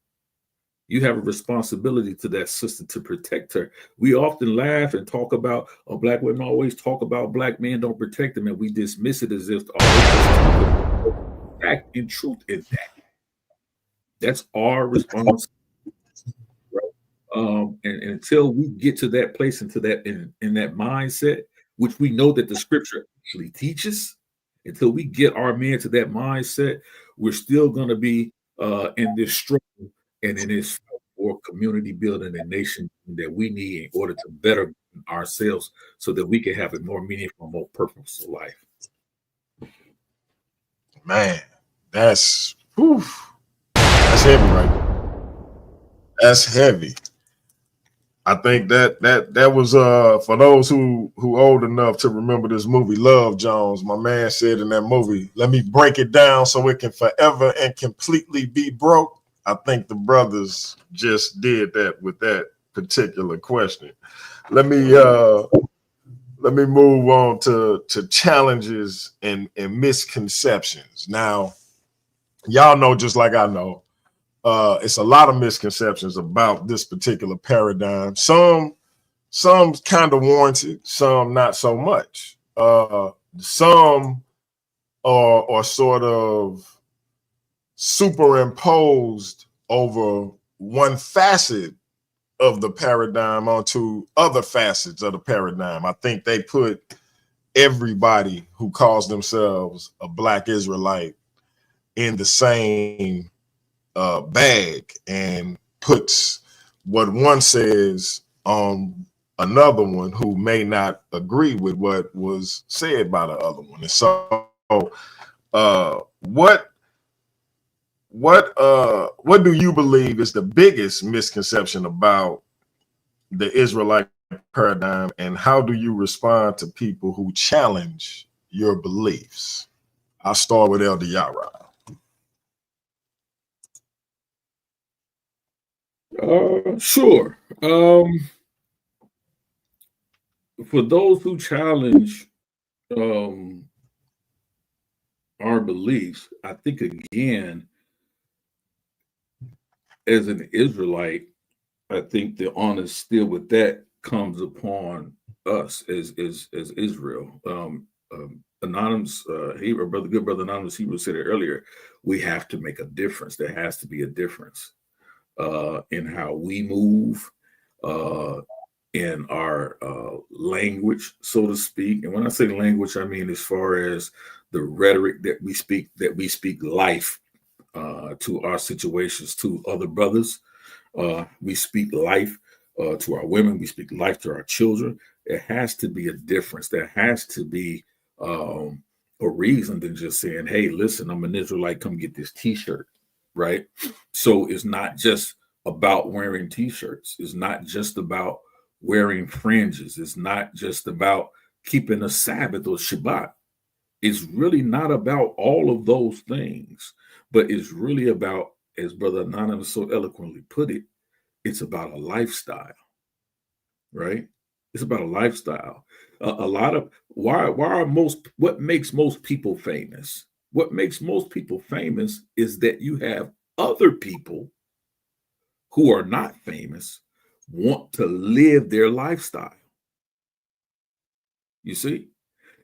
you have a responsibility to that sister to protect her. We often laugh and talk about, Black women always talk about Black men don't protect them, and we dismiss it as if fact and truth in that. That's our responsibility. And until we get to that place, into that in that mindset, which we know that the scripture actually teaches, until we get our men to that mindset, we're still going to be in this struggle and in this fight for community building and nation that we need in order to better ourselves, so that we can have a more meaningful, more purposeful life. Man, that's heavy, right? That's heavy. I think that was for those who old enough to remember this movie, Love Jones. My man said in that movie, let me break it down so it can forever and completely be broke. I think the brothers just did that with that particular question. Let me move on to challenges and misconceptions. Now, y'all know, just like I know, it's a lot of misconceptions about this particular paradigm. Some kind of warranted, some not so much. Some are sort of superimposed over one facet of the paradigm onto other facets of the paradigm. I think they put everybody who calls themselves a Black Israelite in the same bag and puts what one says on another one who may not agree with what was said by the other one. And so what do you believe is the biggest misconception about the Israelite paradigm, and how do you respond to people who challenge your beliefs? I'll start with Elder Yara. Sure. For those who challenge our beliefs, I think, again, as an Israelite, I think the honor still with that comes upon us as Israel. Anonymous, good brother Anonymous Hebrew said it earlier. We have to make a difference. There has to be a difference in how we move, in our language, so to speak. And when I say language, I mean as far as the rhetoric that we speak life to our situations, to other brothers. We speak life to our women. We speak life to our children. There has to be a difference. There has to be a reason than just saying, hey, listen, I'm an Israelite, come get this t-shirt, right? So it's not just about wearing t-shirts. It's not just about wearing fringes. It's not just about keeping a Sabbath or Shabbat. It's really not about all of those things, but it's really about, as Brother Anonymous so eloquently put it, it's about a lifestyle, right? It's about a lifestyle. A lot of what makes most people famous? What makes most people famous is that you have other people who are not famous want to live their lifestyle. You see?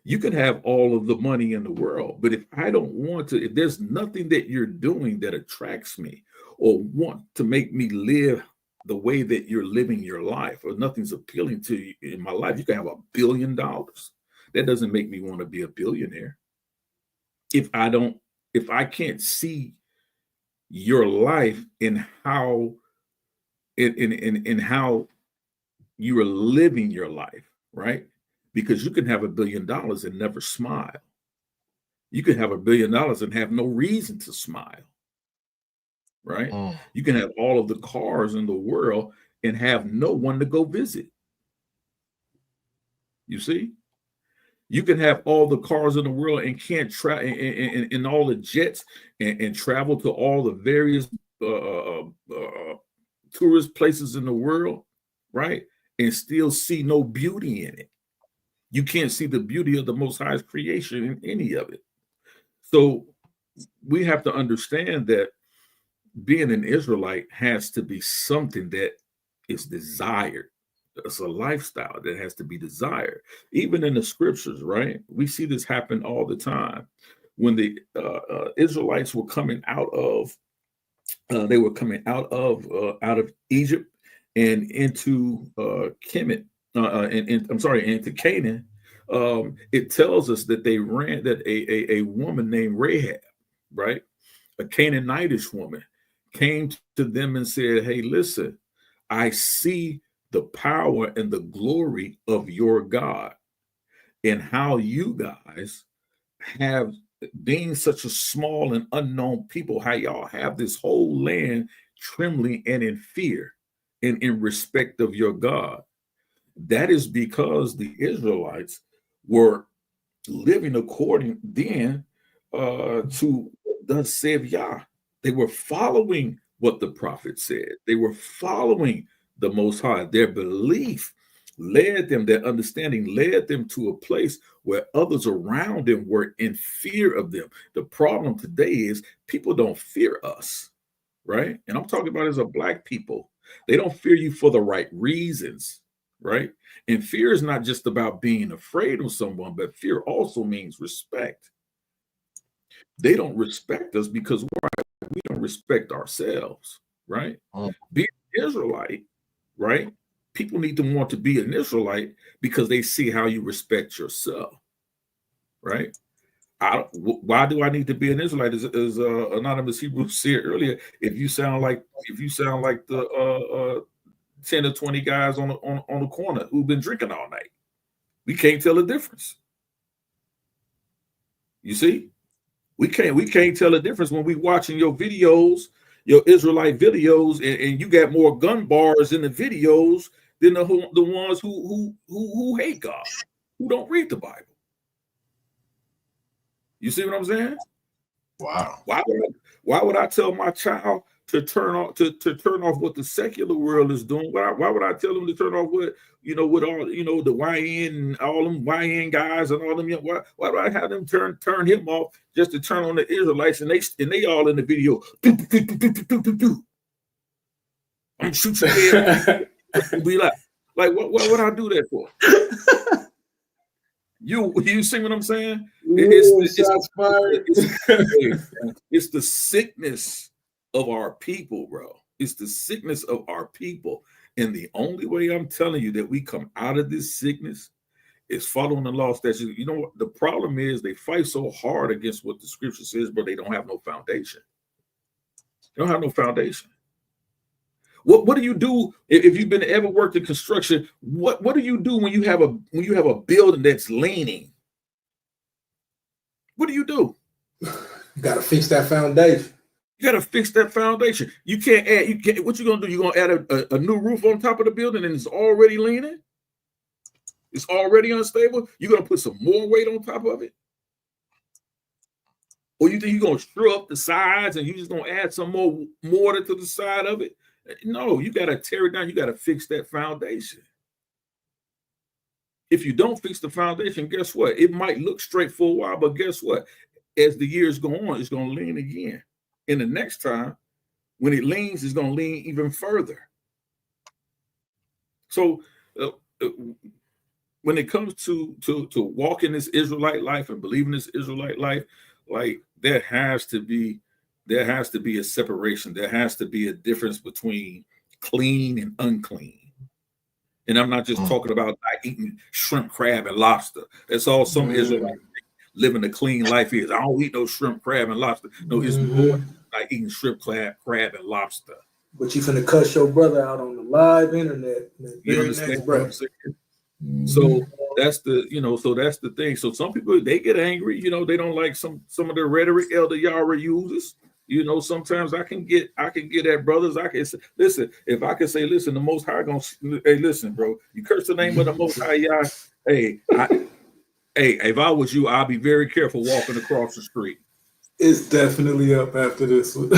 You can have all of the money in the world, but if I don't want to, if there's nothing that you're doing that attracts me or want to make me live the way that you're living your life, or nothing's appealing to you in my life, you can have $1 billion. That doesn't make me want to be a billionaire. If I can't see your life in how in how you are living your life, right? Because you can have $1 billion and never smile. You can have $1 billion and have no reason to smile, right? You can have all of the cars in the world and have no one to go visit. You see? You can have all the cars in the world and can't travel in all the jets and travel to all the various tourist places in the world, right? And still see no beauty in it. You can't see the beauty of the Most High's creation in any of it. So we have to understand that being an Israelite has to be something that is desired. It's a lifestyle that has to be desired. Even in the scriptures, right? We see this happen all the time. When the Israelites were coming out of, out of Egypt and into Kemet, into Canaan. It tells us that they ran, that a woman named Rahab, right, a Canaanitish woman, came to them and said, hey, listen, I see the power and the glory of your God, and how you guys have, being such a small and unknown people, how y'all have this whole land trembling and in fear and in respect of your God. That is because the Israelites were living according then to the said Yah. They were following what the prophet said. They were following the Most High. Their belief led them, their understanding led them to a place where others around them were in fear of them. The problem today is people don't fear us, right? And I'm talking about as a Black people. They don't fear you for the right reasons, right? And fear is not just about being afraid of someone, but fear also means respect. They don't respect us because we don't respect ourselves, right? Being an Israelite, right? People need to want to be an Israelite because they see how you respect yourself, right? Why do I need to be an Israelite? As Anonymous Hebrew said earlier, if you sound like the 10 or 20 guys on the corner who've been drinking all night, we can't tell the difference. You see, we can't tell the difference when we watching your videos, your Israelite videos, and you got more gun bars in the videos than the ones who hate God, who don't read the Bible. You see what I'm saying? Wow. Why would I tell my child to turn off what the secular world is doing? Why would I tell them to turn off what all the YN and all them YN guys and all them? Why do I have them turn him off just to turn on the Israelites and they all in the video? I'm shooting your head. Be like what would I do that for? You see what I'm saying? It's the sickness of our people, bro. It's the sickness of our people. And the only way I'm telling you that we come out of this sickness is following the law statutes. You know what? The problem is they fight so hard against what the scripture says, but they don't have no foundation. They don't have no foundation. What do you do if you've been ever worked in construction? What do you do when you have a building that's leaning? What do? You got to fix that foundation. You got to fix that foundation. You can't add. What you gonna do? You gonna add a new roof on top of the building and it's already leaning? It's already unstable. You're gonna put some more weight on top of it, or you think you're gonna screw up the sides and you just gonna add some more mortar to the side of it? No, you got to tear it down. You got to fix that foundation. If you don't fix the foundation, guess what? It might look straight for a while, but guess what? As the years go on, it's going to lean again. And the next time, when it leans, it's going to lean even further. So when it comes to walking this Israelite life and believing this Israelite life, like there has to be a separation. There has to be a difference between clean and unclean. And I'm not just talking about like eating shrimp, crab, and lobster. That's all some Israelites living a clean life is. I don't eat no shrimp, crab, and lobster. No, it's more like eating shrimp, crab, and lobster. But you finna cuss your brother out on the live internet. You understand what I'm saying? So that's the thing. So some people, they get angry. They don't like some of the rhetoric Elder Yara uses. Sometimes I can get at brothers. I can say, listen, if I can say, listen, the Most High gonna, hey, listen, bro, you curse the name of the Most High, Yah. Hey, if I was you, I'd be very careful walking across the street. It's definitely up after this one.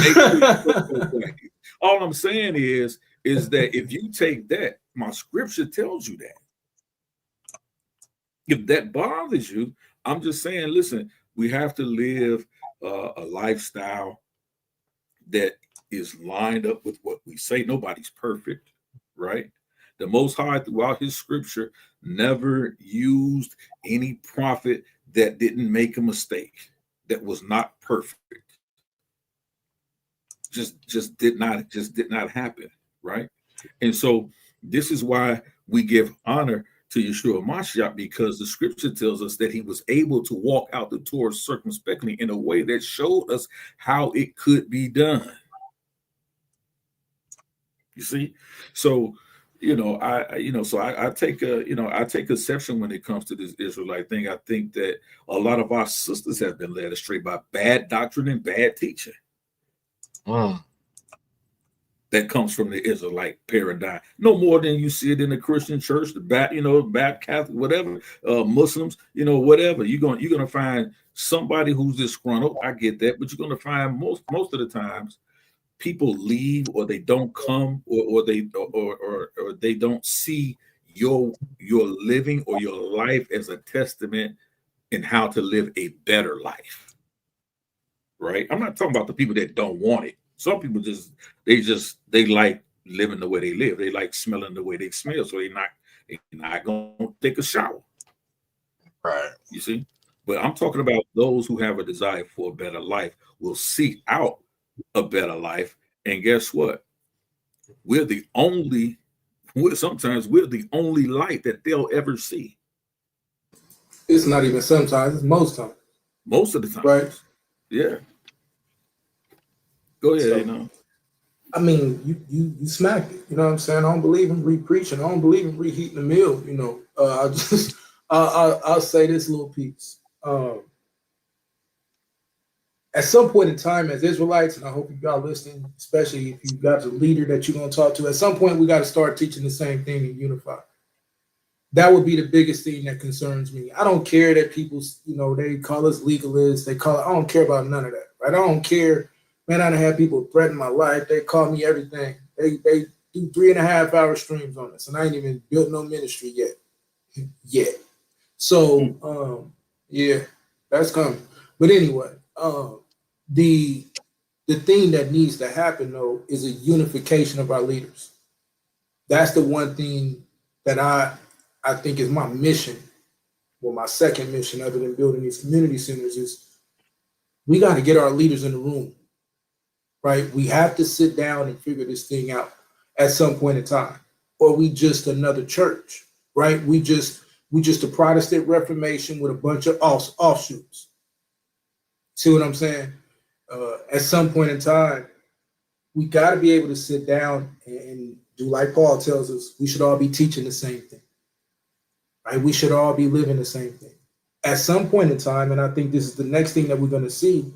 All I'm saying is that if you take that, my scripture tells you that. If that bothers you, I'm just saying, listen, we have to live a lifestyle that is lined up with what we say. Nobody's perfect, right? The Most High throughout his scripture never used any prophet that didn't make a mistake, that was not perfect. Just did not happen, right? And so this is why we give honor to Yeshua Mashiach, because the scripture tells us that he was able to walk out the Torah circumspectly in a way that showed us how it could be done. You see? So, I take exception when it comes to this Israelite thing. I think that a lot of our sisters have been led astray by bad doctrine and bad teaching. That comes from the Israelite paradigm, no more than you see it in the Christian church, the Baptist, Catholic, whatever, Muslims, whatever. You're gonna find somebody who's disgruntled. I get that, but you're gonna find most of the times people leave, or they don't come, or they don't see your living or your life as a testament in how to live a better life. Right? I'm not talking about the people that don't want it. Some people they like living the way they live. They like smelling the way they smell, so they're not gonna take a shower. Right. You see? But I'm talking about those who have a desire for a better life, will seek out a better life. And guess what? Sometimes we're the only light that they'll ever see. It's not even sometimes, it's most times. Most of the time. Right. Yeah. Go ahead, So, I mean, you smacked it. You know what I'm saying? I don't believe in re-preaching. I don't believe in reheating the meal. I'll say this little piece. at some point in time, as Israelites, and I hope you all listening, especially if you got a leader that you're going to talk to, at some point we got to start teaching the same thing and unify. That would be the biggest thing that concerns me. I don't care that people, they call us legalists. I don't care about none of that, right? I don't care. Man, I done had people threaten my life. They call me everything. They do 3.5-hour streams on us, and I ain't even built no ministry yet. So, yeah, that's coming. But anyway, the thing that needs to happen, though, is a unification of our leaders. That's the one thing that I think is my mission. Well, my second mission, other than building these community centers, is we got to get our leaders in the room, right? We have to sit down and figure this thing out at some point in time, or we just another church, right? We just a Protestant Reformation with a bunch of offshoots. See what I'm saying? At some point in time, we got to be able to sit down and do like Paul tells us. We should all be teaching the same thing, right? We should all be living the same thing. At some point in time, and I think this is the next thing that we're going to see,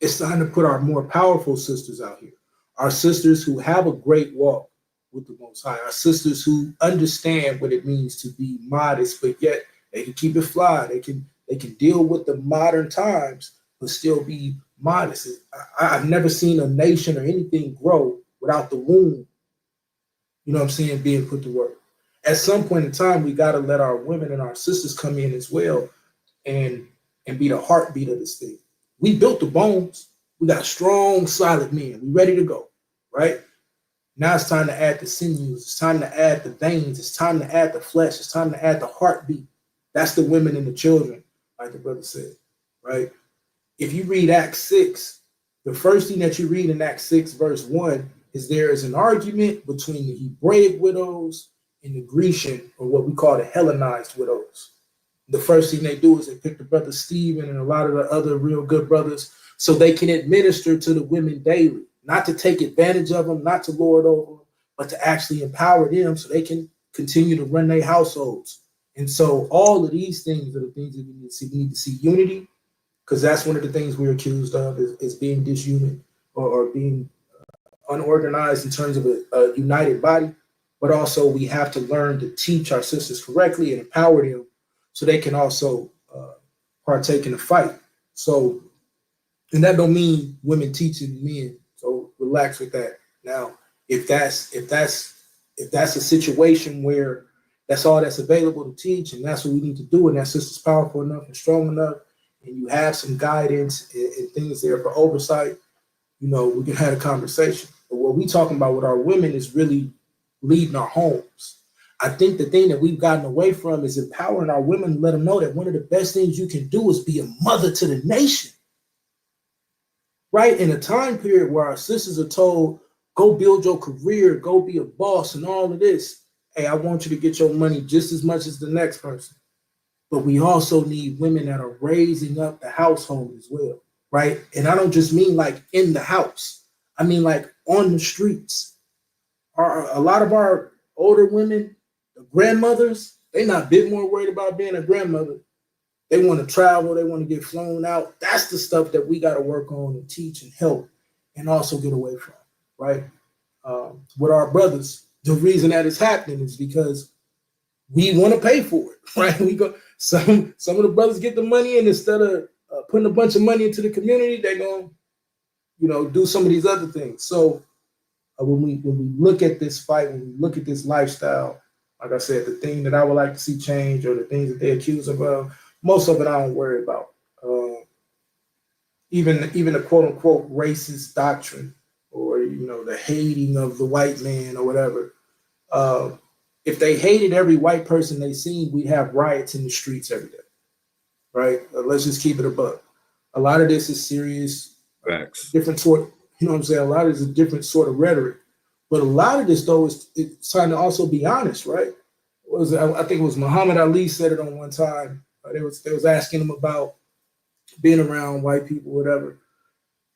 it's time to put our more powerful sisters out here, our sisters who have a great walk with the Most High, our sisters who understand what it means to be modest, but yet they can keep it fly. They can deal with the modern times, but still be modest. I've never seen a nation or anything grow without the womb, being put to work. At some point in time, we got to let our women and our sisters come in as well and be the heartbeat of this thing. We built the bones. We got strong, solid men. We ready to go, right? Now it's time to add the sinews. It's time to add the veins. It's time to add the flesh. It's time to add the heartbeat. That's the women and the children, like the brother said, right? If you read Acts 6, the first thing that you read in Acts 6, verse 1, is there is an argument between the Hebraic widows and the Grecian, or what we call the Hellenized widows. The first thing they do is they pick the brother Stephen and a lot of the other real good brothers so they can administer to the women daily, not to take advantage of them, not to lord over them, but to actually empower them so they can continue to run their households. And so all of these things are the things that we need to see. We need to see unity, because that's one of the things we're accused of is being disunit or being unorganized in terms of a united body. But also we have to learn to teach our sisters correctly and empower them so they can also partake in the fight. So, and that don't mean women teaching men. So relax with that. Now, if that's a situation where that's all that's available to teach, and that's what we need to do, and that sister's powerful enough and strong enough, and you have some guidance and things there for oversight, we can have a conversation. But what we talking about with our women is really leading our homes. I think the thing that we've gotten away from is empowering our women to let them know that one of the best things you can do is be a mother to the nation. Right? In a time period where our sisters are told, go build your career, go be a boss and all of this. Hey, I want you to get your money just as much as the next person. But we also need women that are raising up the household as well. Right? And I don't just mean like in the house. I mean like on the streets. A lot of our older women, the grandmothers, they're not a bit more worried about being a grandmother. They want to travel. They want to get flown out. That's the stuff that we got to work on and teach and help and also get away from, right? With our brothers, the reason that it's happening is because we want to pay for it, right? We go. Some of the brothers get the money, and instead of putting a bunch of money into the community, they're going to, do some of these other things. So when we look at this fight, when we look at this lifestyle, like I said, the thing that I would like to see change, or the things that they accuse of, most of it I don't worry about. Even the quote unquote racist doctrine, or the hating of the white man or whatever. If they hated every white person they seen, we'd have riots in the streets every day, right? Let's just keep it a buck. A lot of this is serious, Facts. different sort. A lot of this is a different sort of rhetoric. But a lot of this, though, it's trying to also be honest, right? I think it was Muhammad Ali said it on one time. They was asking him about being around white people, whatever.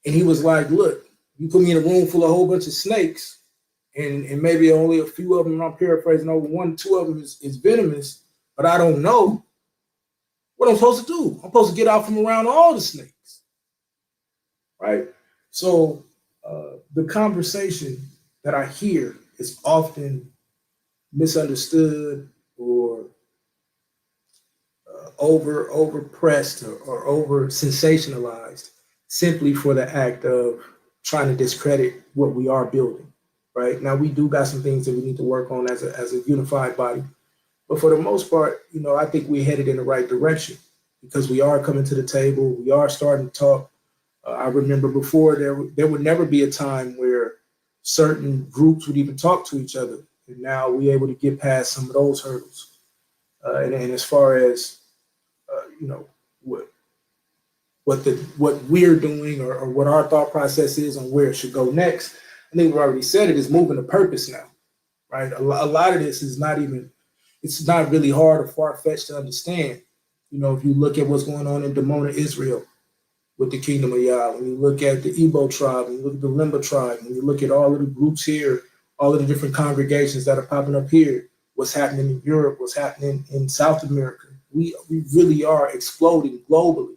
And he was like, look, you put me in a room full of a whole bunch of snakes, and maybe only a few of them, I'm paraphrasing, over 1 or 2 of them is venomous, but I don't know what I'm supposed to do. I'm supposed to get out from around all the snakes. right? So the conversation that I hear is often misunderstood or over pressed or over sensationalized simply for the act of trying to discredit what we are building. Right now, we do got some things that we need to work on as a unified body, but for the most part, I think we're headed in the right direction because we are coming to the table. We are starting to talk. I remember before there would never be a time where certain groups would even talk to each other, and now we're able to get past some of those hurdles. And as far as what we're doing or what our thought process is on where it should go next, I think we already said it is moving to purpose now, right? A lot of this is it's not really hard or far-fetched to understand. If you look at what's going on in Dimona, Israel, with the Kingdom of Yah, when you look at the Igbo tribe, when you look at the Limba tribe, when you look at all of the groups here, all of the different congregations that are popping up here, what's happening in Europe, what's happening in South America, we really are exploding globally.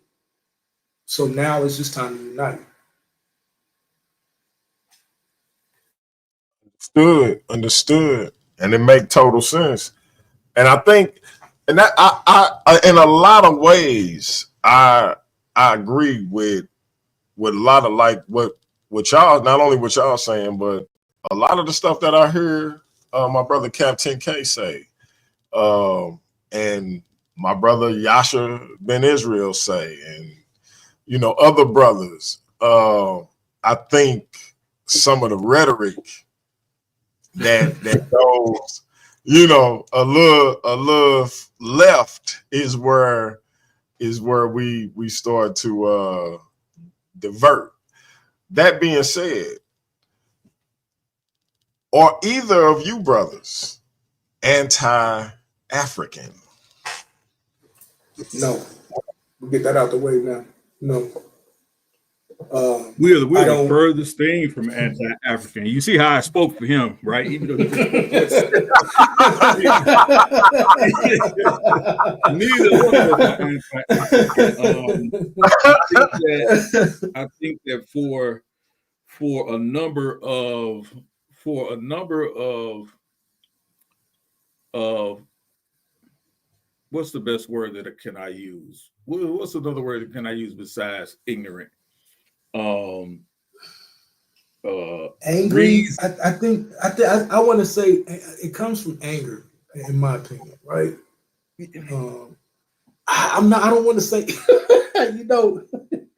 So now it's just time to unite. Understood, and it make total sense. And I think, and that I in a lot of ways, I agree with a lot of like what y'all, not only what y'all saying, but a lot of the stuff that I hear my brother Captain K say, and my brother Yasha Ben Israel say, and other brothers. I think some of the rhetoric that goes, a little left is where we start to divert. That being said, are either of you brothers anti-African? No. We'll get that out the way now. No. We're the furthest thing from anti-African. You see how I spoke for him, right? Even though neither one of us are anti-African. I think that for a number of what's the best word that can I use? What's another word that can I use besides ignorant? Angry. I think I want to say it comes from anger, in my opinion, right? I don't want to say, Hey, go, man.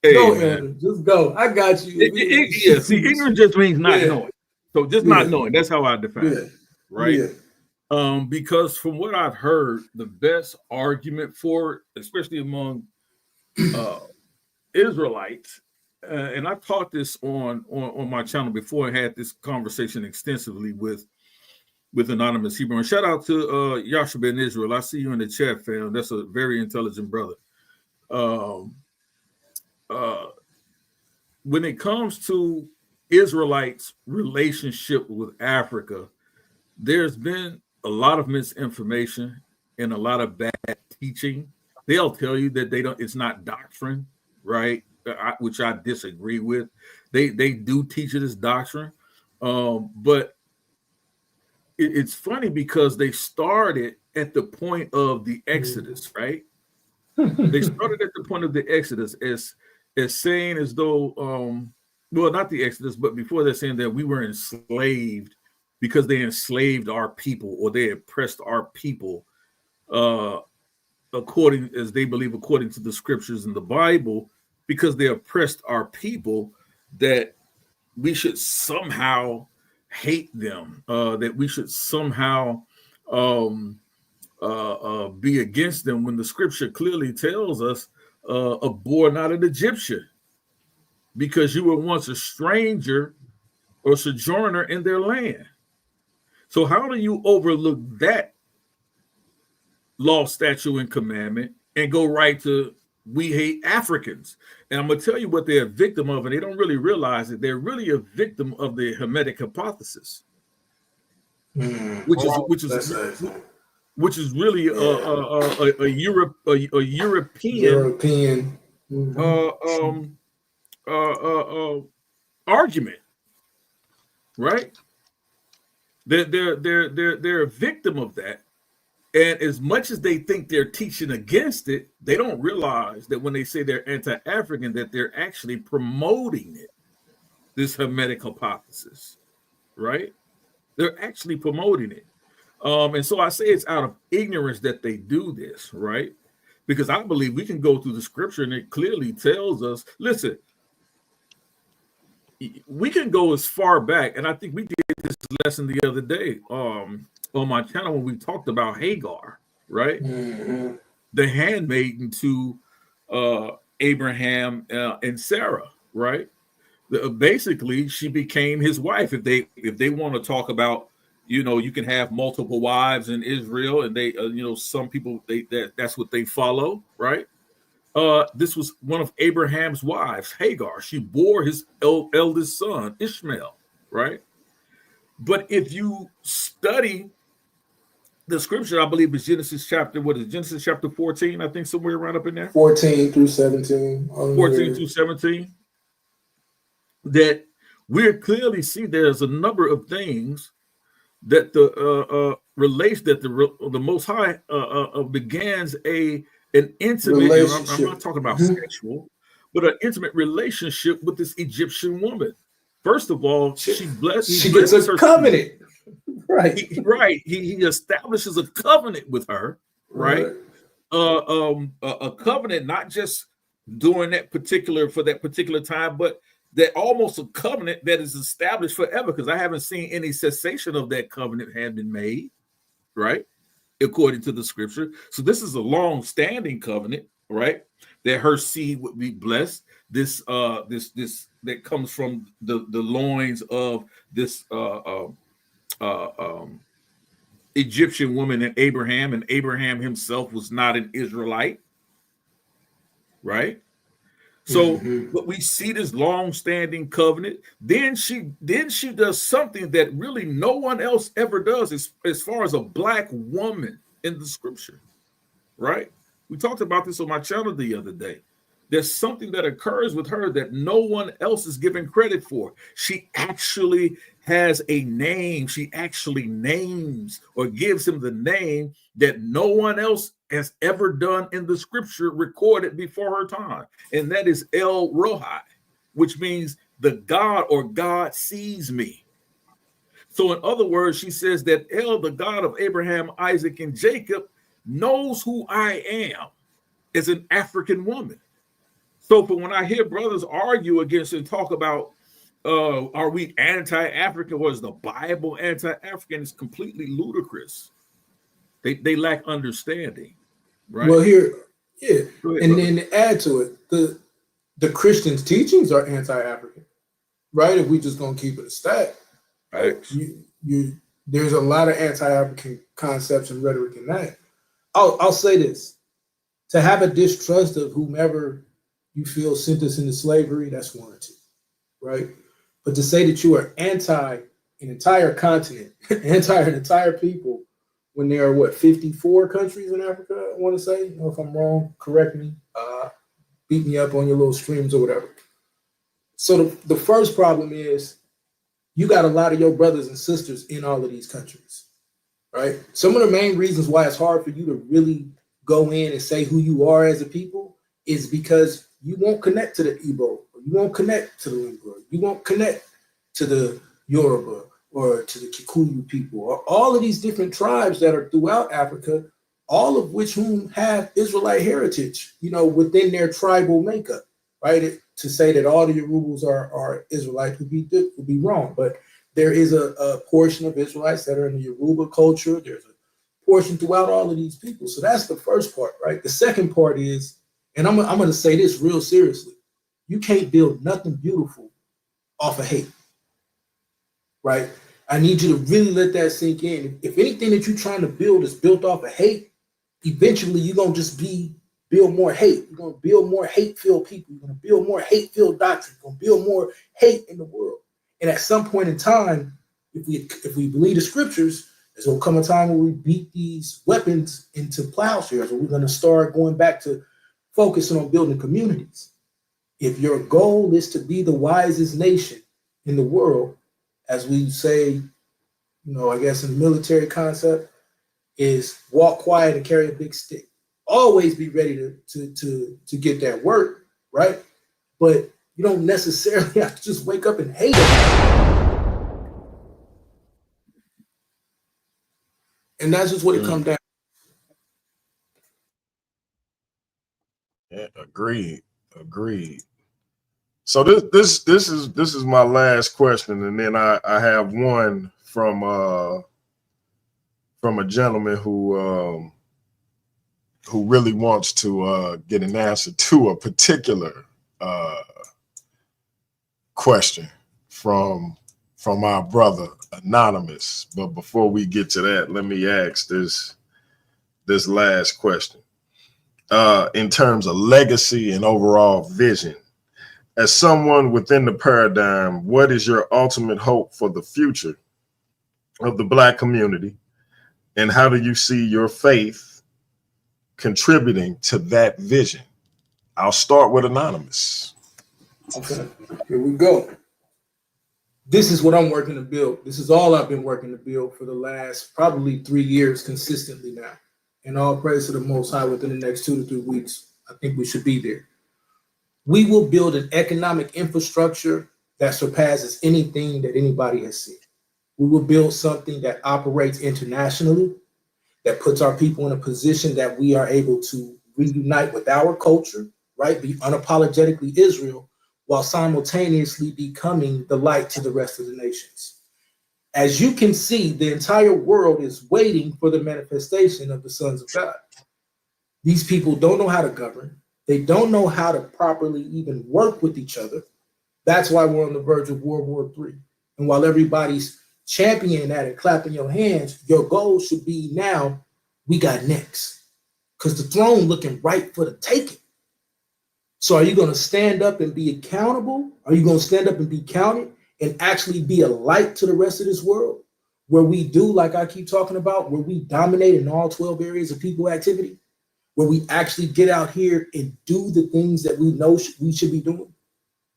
Elder, just go. I got you. Yeah, see, ignorant just means not knowing. So just not knowing. That's how I define it, right? Yeah. Because from what I've heard, the best argument for it, especially among Israelites, and I've taught this on my channel before and had this conversation extensively with Anonymous Hebrew. And shout out to Yasha Ben Israel. I see you in the chat, fam. That's a very intelligent brother. When it comes to Israelites' relationship with Africa, there's been a lot of misinformation and a lot of bad teaching. They'll tell you that it's not doctrine, right? Which I disagree with. They do teach it as doctrine, but it's funny because they started at the point of the Exodus, right? They started at the point of the Exodus as saying as though, well, not the Exodus, but before they're saying that we were enslaved because they enslaved our people or they oppressed our people, according to the scriptures in the Bible, because they oppressed our people, that we should somehow hate them, that we should somehow be against them, when the scripture clearly tells us, abhor not an Egyptian, because you were once a stranger or sojourner in their land. So how do you overlook that law, statute, and commandment and go right to we hate Africans? And I'm going to tell you what they're a victim of, and they don't really realize it. They're really a victim of the Hermetic hypothesis, which is really a European argument, right? They're a victim of that. And as much as they think they're teaching against it, they don't realize that when they say they're anti-African, that they're actually promoting it, this Hermetic hypothesis, right? They're actually promoting it. And so I say it's out of ignorance that they do this, right? Because I believe we can go through the scripture and it clearly tells us, listen, we can go as far back, and I think we did this lesson the other day on my channel when we talked about Hagar, right? Mm-hmm. The handmaiden to Abraham and Sarah, right? Basically, she became his wife. If they want to talk about, you can have multiple wives in Israel, and they, some people that's what they follow, right? This was one of Abraham's wives, Hagar. She bore his eldest son, Ishmael, right? But if you study the scripture, I believe it's Genesis chapter 14, I think somewhere around up in there. 14 through 17. 14 through 17. That we clearly see there's a number of things that the Most High begins an intimate, I'm not talking about sexual, but an intimate relationship with this Egyptian woman. First of all, she gets a covenant. Right. He establishes a covenant with her, right? A covenant, not just during that particular time, but that almost a covenant that is established forever, because I haven't seen any cessation of that covenant had been made, right? According to the scripture. So this is a long-standing covenant, right? That her seed would be blessed. This that comes from the loins of this Egyptian woman and Abraham himself was not an Israelite, right? So, but we see this long-standing covenant. Then she does something that really no one else ever does, as far as a black woman in the scripture, right? We talked about this on my channel the other day. There's something that occurs with her that no one else is given credit for. She actually has a name. She actually names or gives him the name that no one else has ever done in the scripture recorded before her time. And that is El Rohi, which means the God, or God sees me. So in other words, she says that El, the God of Abraham, Isaac, and Jacob, knows who I am as an African woman. So for when I hear brothers argue against and talk about, are we anti-African? Was the Bible anti-African? It's completely ludicrous. They lack understanding, right? Well, here, yeah, ahead, and brother. then to add to it, the Christian's teachings are anti-African, right? If we just gonna keep it a stat, right? There's a lot of anti-African concepts and rhetoric in that. I'll say this: to have a distrust of whomever you feel sent us into slavery, that's warranted, right? But to say that you are anti an entire continent, anti an entire people, when there are 54 countries in Africa, I want to say, if I'm wrong, correct me, beat me up on your little streams or whatever. So the first problem is you got a lot of your brothers and sisters in all of these countries, right? Some of the main reasons why it's hard for you to really go in and say who you are as a people is because you won't connect to the Igbo, you won't connect to the Lingua, you won't connect to the Yoruba or to the Kikuyu people, or all of these different tribes that are throughout Africa, all of which whom have Israelite heritage, within their tribal makeup, right? To say that all the Yorubas are Israelites would be wrong, but there is a portion of Israelites that are in the Yoruba culture. There's a portion throughout all of these people. So that's the first part, right? The second part is, and I'm going to say this real seriously, you can't build nothing beautiful off of hate, right? I need you to really let that sink in. If anything that you're trying to build is built off of hate, eventually you're going to just build more hate. You're going to build more hate-filled people. You're going to build more hate-filled doctrine. You're going to build more hate in the world. And at some point in time, if we believe the scriptures, there's going to come a time where we beat these weapons into plowshares, or we're going to start going back to focusing on building communities. If your goal is to be the wisest nation in the world, as we say, I guess in the military concept, is walk quiet and carry a big stick. Always be ready to get that work, right? But you don't necessarily have to just wake up and hate it. And that's just what it comes down. Yeah, agreed. So this is my last question, and then I have one from a gentleman who really wants to get an answer to a particular question from our brother Anonymous. But before we get to that, let me ask this last question. In terms of legacy and overall vision, as someone within the paradigm, what is your ultimate hope for the future of the Black community? And how do you see your faith contributing to that vision? I'll start with Anonymous. Okay, here we go. This is what I'm working to build. This is all I've been working to build for the last probably 3 years consistently now. And all praise to the Most High. Within the next 2 to 3 weeks, I think we should be there. We will build an economic infrastructure that surpasses anything that anybody has seen. We will build something that operates internationally, that puts our people in a position that we are able to reunite with our culture, right? Be unapologetically Israel, while simultaneously becoming the light to the rest of the nations. As you can see, the entire world is waiting for the manifestation of the sons of God. These people don't know how to govern. They don't know how to properly even work with each other. That's why we're on the verge of World War III. And while everybody's championing that and clapping your hands, your goal should be now, we got next. Because the throne looking right for the taking. So are you going to stand up and be accountable? Are you going to stand up and be counted and actually be a light to the rest of this world? Where we do, like I keep talking about, where we dominate in all 12 areas of people activity? Where we actually get out here and do the things that we know we should be doing?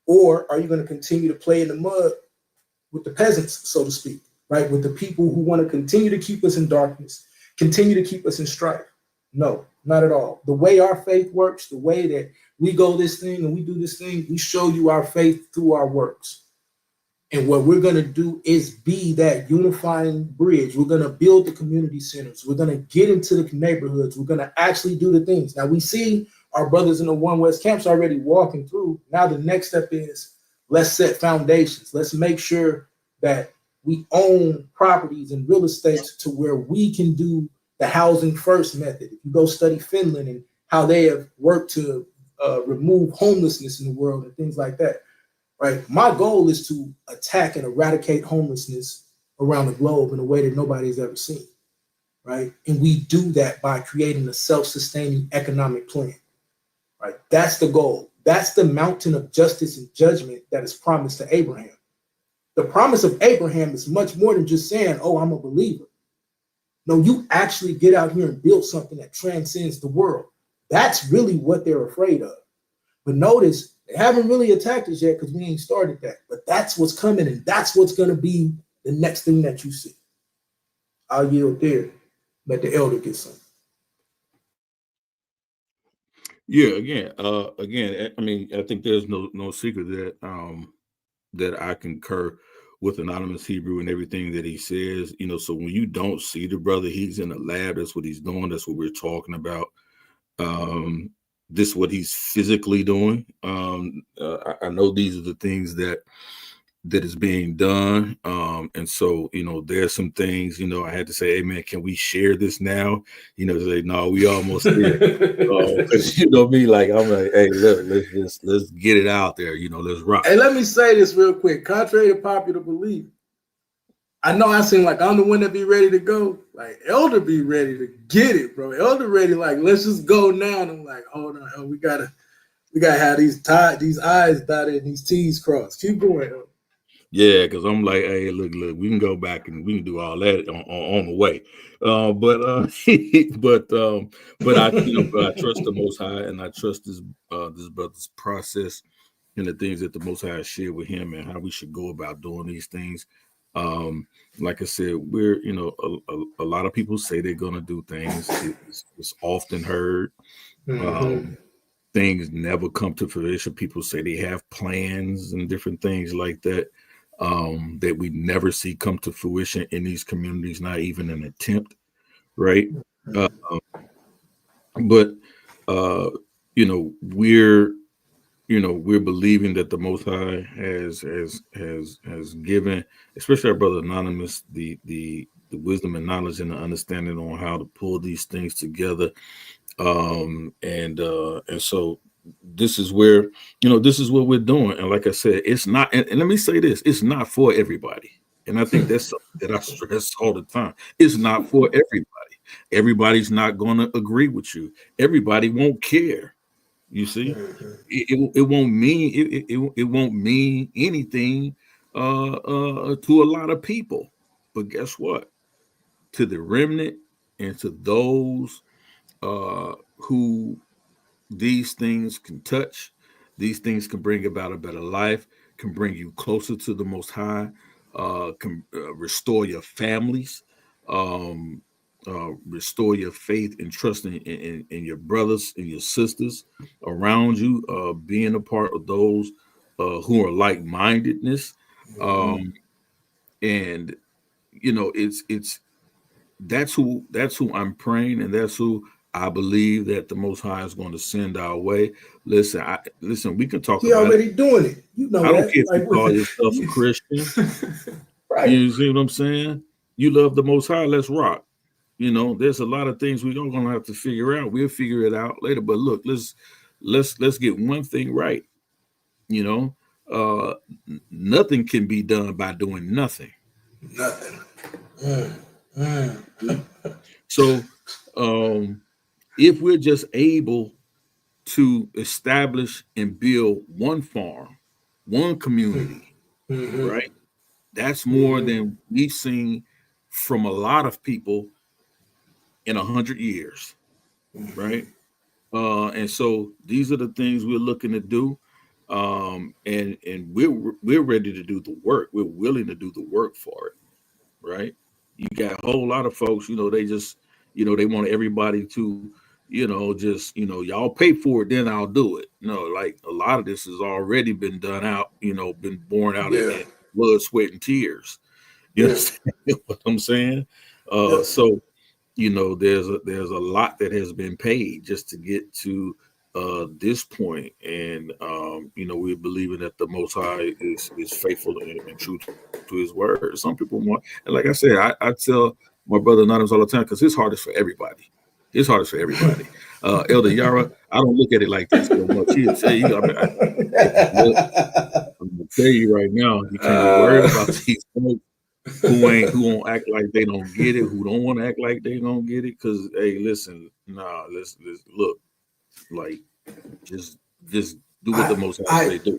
Or are you going to continue to play in the mud with the peasants, so to speak, right? With the people who want to continue to keep us in darkness, continue to keep us in strife? No, not at all. The way our faith works, the way that we go this thing and we do this thing, we show you our faith through our works. And what we're going to do is be that unifying bridge. We're going to build the community centers. We're going to get into the neighborhoods. We're going to actually do the things. Now, we see our brothers in the One West camps already walking through. Now, the next step is let's set foundations. Let's make sure that we own properties and real estate to where we can do the housing first method. If you go study Finland and how they have worked to remove homelessness in the world and things like that. Right. My goal is to attack and eradicate homelessness around the globe in a way that nobody's ever seen. Right. And we do that by creating a self-sustaining economic plan. Right. That's the goal. That's the mountain of justice and judgment that is promised to Abraham. The promise of Abraham is much more than just saying, oh, I'm a believer. No, you actually get out here and build something that transcends the world. That's really what they're afraid of. But notice, they haven't really attacked us yet because we ain't started that. But that's what's coming, and that's what's going to be the next thing that you see. I'll yield there. Let the elder get some. Yeah, again, I mean, I think there's no secret that that I concur with Anonymous Hebrew and everything that he says. So when you don't see the brother, he's in the lab. That's what he's doing. That's what we're talking about. This is what he's physically doing. I know these are the things that is being done. And so, there's some things, I had to say, hey man, can we share this now? Say, no, we almost there. Me, like, I'm like, hey, look, let's get it out there. Let's rock. Hey, let me say this real quick. Contrary to popular belief, I know I seem like I'm the one that be ready to go. Like, Elder be ready to get it, bro. Elder ready, like, let's just go now. And I'm like, hold on, we gotta have these I's dotted and these T's crossed. Keep going, Elder. Yeah, because I'm like, hey, look, we can go back and we can do all that on the way. But I trust the Most High, and I trust this brother's process and the things that the Most High shared with him and how we should go about doing these things. Like I said, we're, a lot of people say they're going to do things. It's often heard. Things never come to fruition. People say they have plans and different things like that, that we never see come to fruition in these communities, not even an attempt, right? But we're believing that the Most High has given, especially our brother Anonymous, the wisdom and knowledge and the understanding on how to pull these things together. And so this is where, this is what we're doing. And like I said, it's not, and let me say this, it's not for everybody. And I think that's something that I stress all the time. It's not for everybody. Everybody's not going to agree with you. Everybody won't care. You see, it won't mean it won't mean anything to a lot of people. But guess what? To the remnant and to those who these things can touch, these things can bring about a better life, can bring you closer to the Most High, can restore your families, restore your faith and trust in your brothers and your sisters around you, being a part of those who are like-mindedness. And it's that's who I'm praying, and that's who I believe that the Most High is going to send our way. Listen, we can talk about it. He already doing it. I don't care if you call yourself a Christian. Right. You see what I'm saying? You love the Most High, let's rock. There's a lot of things we're going to have to figure out. We'll figure it out later. But look, let's get one thing right. Nothing can be done by doing nothing. Nothing. So if we're just able to establish and build one farm, one community, right? That's more than we've seen from a lot of people in 100 years, right? And so these are the things we're looking to do, and we're ready to do the work. We're willing to do the work for it, right? You got a whole lot of folks, they just, they want everybody to, y'all pay for it, then I'll do it. No, like a lot of this has already been done out, been born out in blood, sweat, and tears. You understand what I'm saying? So, there's a lot that has been paid just to get to this point, and we're believing that the Most High is faithful and true to His word. Some people want, and like I said, I tell my brother Anonymous all the time, because his heart is for everybody. His heart is for everybody. Elder Yara, I don't look at it like this so much. He'll tell you, I'm gonna tell you right now, you can't be worried about these folks who won't act like they don't get it, who don't want to act like they don't get it. Because hey, listen, let's look, like just do what the Most High say do.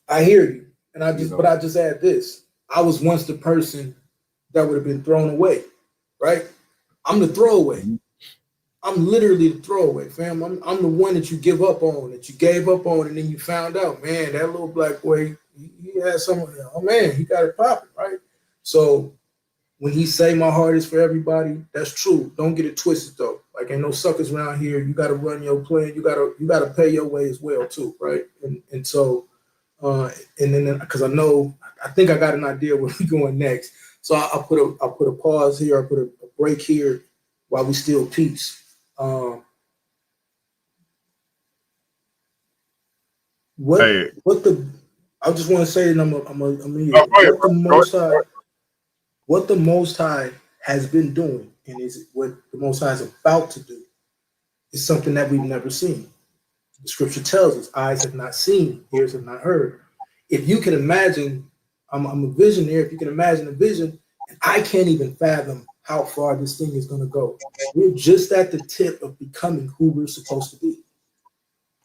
I hear you, and but I just add this: I was once the person that would have been thrown away, right? I'm the throwaway. I'm literally the throwaway, fam. I'm the one that you give up on, that you gave up on, and then you found out, man, that little black boy, he had someone. Oh man, he got it popping, right? So when he say my heart is for everybody, that's true. Don't get it twisted though. Like ain't no suckers around here. You got to run your plan. You got to pay your way as well too, right? And so and then because I think I got an idea where we're going next. So I'll put a pause here. I'll put a break here while we still peace. I just want to say, and what the Most High has been doing, and is what the Most High is about to do, is something that we've never seen. The Scripture tells us, eyes have not seen, ears have not heard. If you can imagine, I'm a visionary. If you can imagine a vision, and I can't even fathom how far this thing is going to go. We're just at the tip of becoming who we're supposed to be,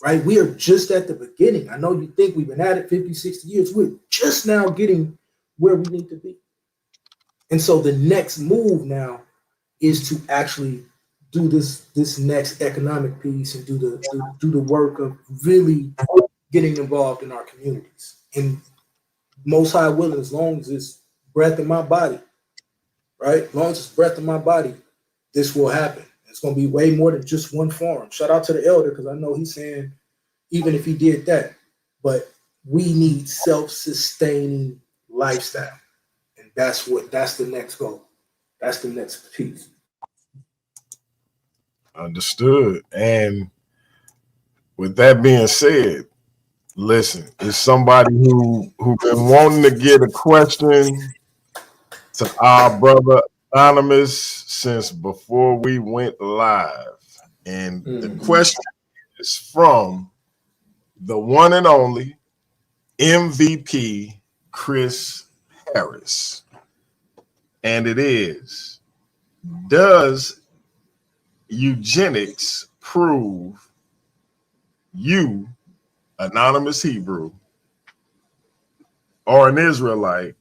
right? We are just at the beginning. I know you think we've been at it 50, 60 years. We're just now getting where we need to be. And so the next move now is to actually do this next economic piece and do the work of really getting involved in our communities. And Most High willing, as long as it's breath in my body, right? As long as it's breath in my body, this will happen. It's going to be way more than just one farm. Shout out to the elder, because I know he's saying even if he did that, but we need self-sustaining lifestyle. And that's the next goal. That's the next piece. Understood. And with that being said, listen, it's somebody who been wanting to get a question to our brother Anonymous since before we went live. And the question is from the one and only MVP Chris Harris. And it is, does eugenics prove you, anonymous Hebrew, or an Israelite,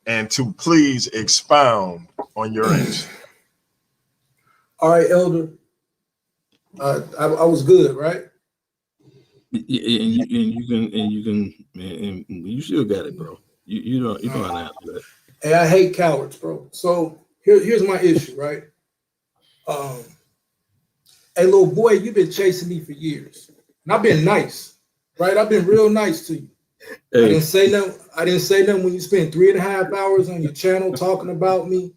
and to please expound on your answer? All right, elder. I was good, right? And you still got it, bro. You don't how to answer that. Hey, I hate cowards, bro. So here's my issue, right? Hey, little boy, you've been chasing me for years, and I've been nice, right? I've been real nice to you. Hey. I didn't say nothing when you spend 3.5 hours on your channel talking about me,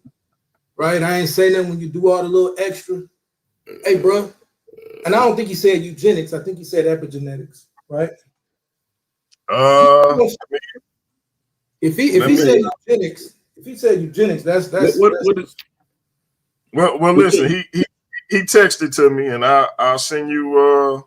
right? I ain't say nothing when you do all the little extra. Hey, bro. And I don't think he said eugenics. I think he said epigenetics, right? If he said eugenics, that's what is. Well, listen. He texted to me, and I'll send you a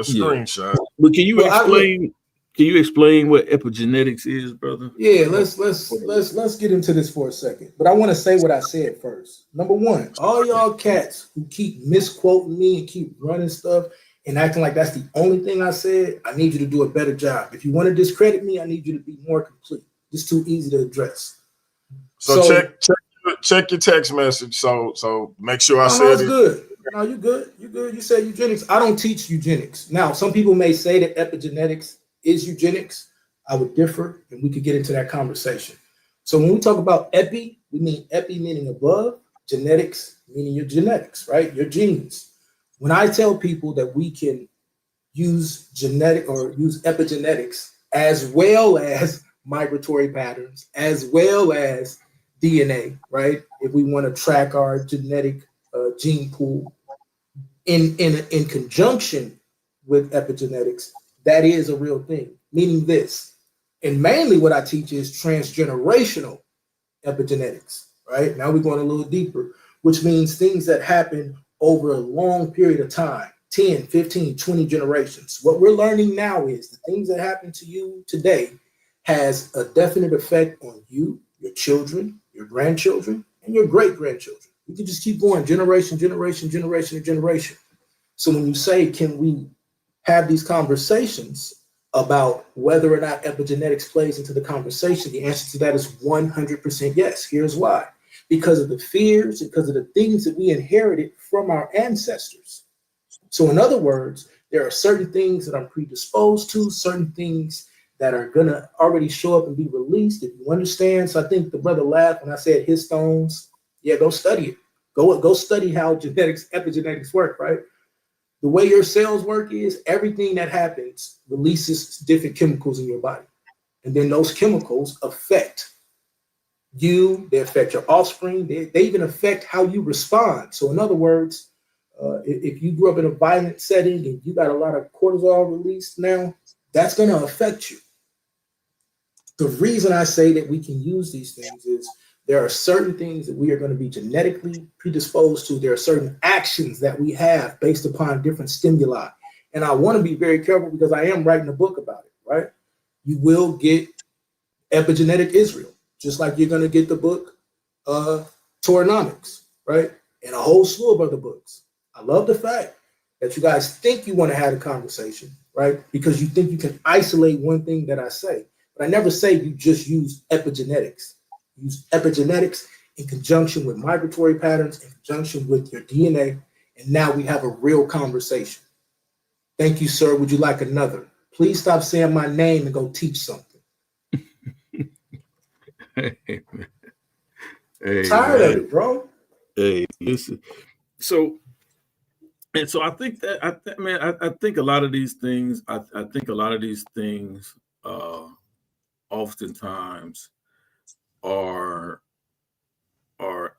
screenshot. But can you explain? Can you explain what epigenetics is, brother? Yeah, let's get into this for a second. But I want to say what I said first. Number one, all y'all cats who keep misquoting me and keep running stuff and acting like that's the only thing I said, I need you to do a better job. If you want to discredit me, I need you to be more complete. It's too easy to address. So check your text message. So make sure I said it's good. No, you good. You good. You said eugenics. I don't teach eugenics. Now, some people may say that epigenetics is eugenics. I would differ, and we could get into that conversation. So when we talk about epi, we mean epi meaning above, genetics meaning your genetics, right? Your genes. When I tell people that we can use genetic or use epigenetics as well as migratory patterns, as well as DNA, right? If we want to track our genetic gene pool in conjunction with epigenetics, that is a real thing, meaning this. And mainly what I teach is transgenerational epigenetics, right? Now we're going a little deeper, which means things that happen over a long period of time, 10, 15, 20 generations. What we're learning now is the things that happen to you today has a definite effect on you, your children, your grandchildren, and your great-grandchildren. We can just keep going generation. So when you say, can we have these conversations about whether or not epigenetics plays into the conversation, the answer to that is 100% yes. Here's why. Because of the fears, because of the things that we inherited from our ancestors. So in other words, there are certain things that I'm predisposed to, certain things that are going to already show up and be released, if you understand. So I think the brother laughed when I said histones. Yeah, go study it. Go study how epigenetics work, right? The way your cells work is everything that happens releases different chemicals in your body. And then those chemicals affect you, they affect your offspring, they even affect how you respond. So in other words, if you grew up in a violent setting and you got a lot of cortisol released now, that's going to affect you. The reason I say that we can use these things is there are certain things that we are going to be genetically predisposed to. There are certain actions that we have based upon different stimuli. And I want to be very careful because I am writing a book about it, right? You will get Epigenetic Israel, just like you're going to get the book Toronomics, right? And a whole slew of other books. I love the fact that you guys think you want to have a conversation, right? Because you think you can isolate one thing that I say. But I never say you just use epigenetics. Use epigenetics in conjunction with migratory patterns, in conjunction with your DNA, and now we have a real conversation. Thank you, sir. Would you like another? Please stop saying my name and go teach something. Hey, Tired man. of it, bro. Hey, listen. So I think that I think a lot of these things. I think a lot of these things oftentimes are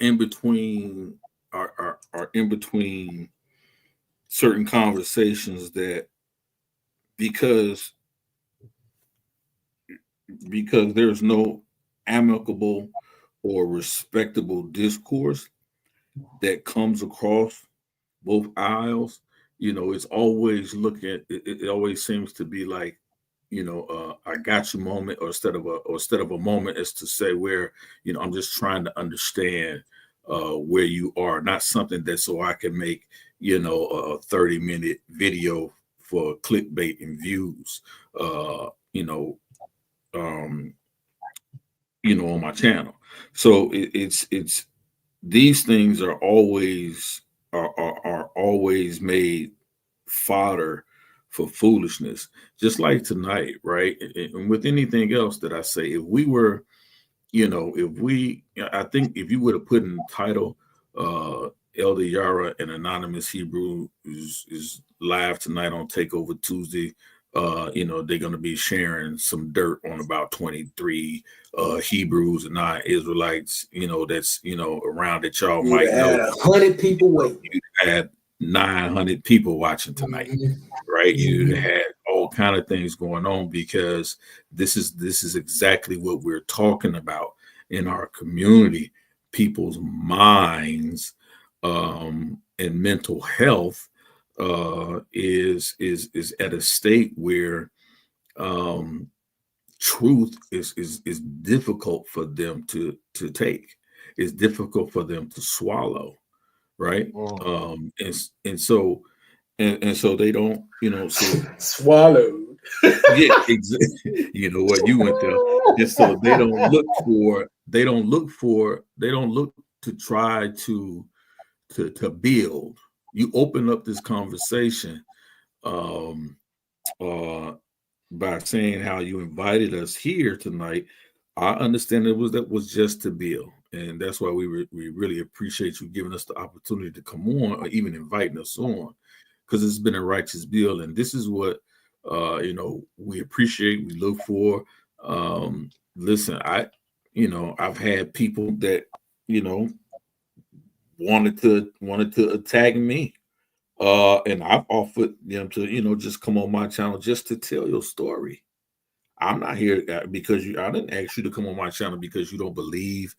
in between are in between certain conversations that because there's no amicable or respectable discourse that comes across both aisles. It's always it always seems to be like, I got you moment, or instead of a moment is to say where, I'm just trying to understand where you are, not something that so I can make, a 30-minute video for clickbait and views, on my channel. So it's these things are always made fodder for foolishness, just like tonight, right? And with anything else that I say, I think if you would have put in the title, Elder Yara, an anonymous Hebrew, is live tonight on Takeover Tuesday. They're going to be sharing some dirt on about 23 Hebrews and non-Israelites, that's, around that y'all You might know. had 100 people waiting. You had 900 people watching tonight, right? You had all kind of things going on, because this is exactly what we're talking about in our community. People's minds and mental health is at a state where truth is difficult for them to take. It's difficult for them to swallow, right? And so they don't, so Swallowed. yeah, exactly. You know what, you went there. And so they don't look to try to build. You open up this conversation by saying how you invited us here tonight. I understand that was just to build, and that's why we really appreciate you giving us the opportunity to come on, or even inviting us on, because it's been a righteous build, and this is what we appreciate, we look for. Listen, I've had people that wanted to attack me, and I've offered them to just come on my channel just to tell your story. I'm not here because I didn't ask you to come on my channel because you don't believe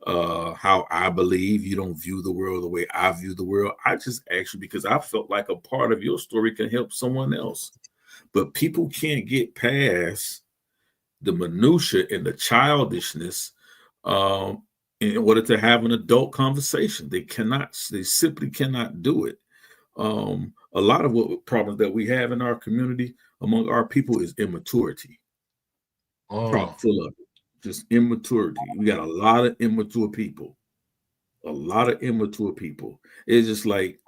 how I believe. You don't view the world the way I view the world. I just asked you because I felt like a part of your story can help someone else. But people can't get past the minutia and the childishness in order to have an adult conversation. They simply cannot do it. A lot of what problems that we have in our community among our people is immaturity. Problem full of it, just immaturity. We got a lot of immature people. It's just like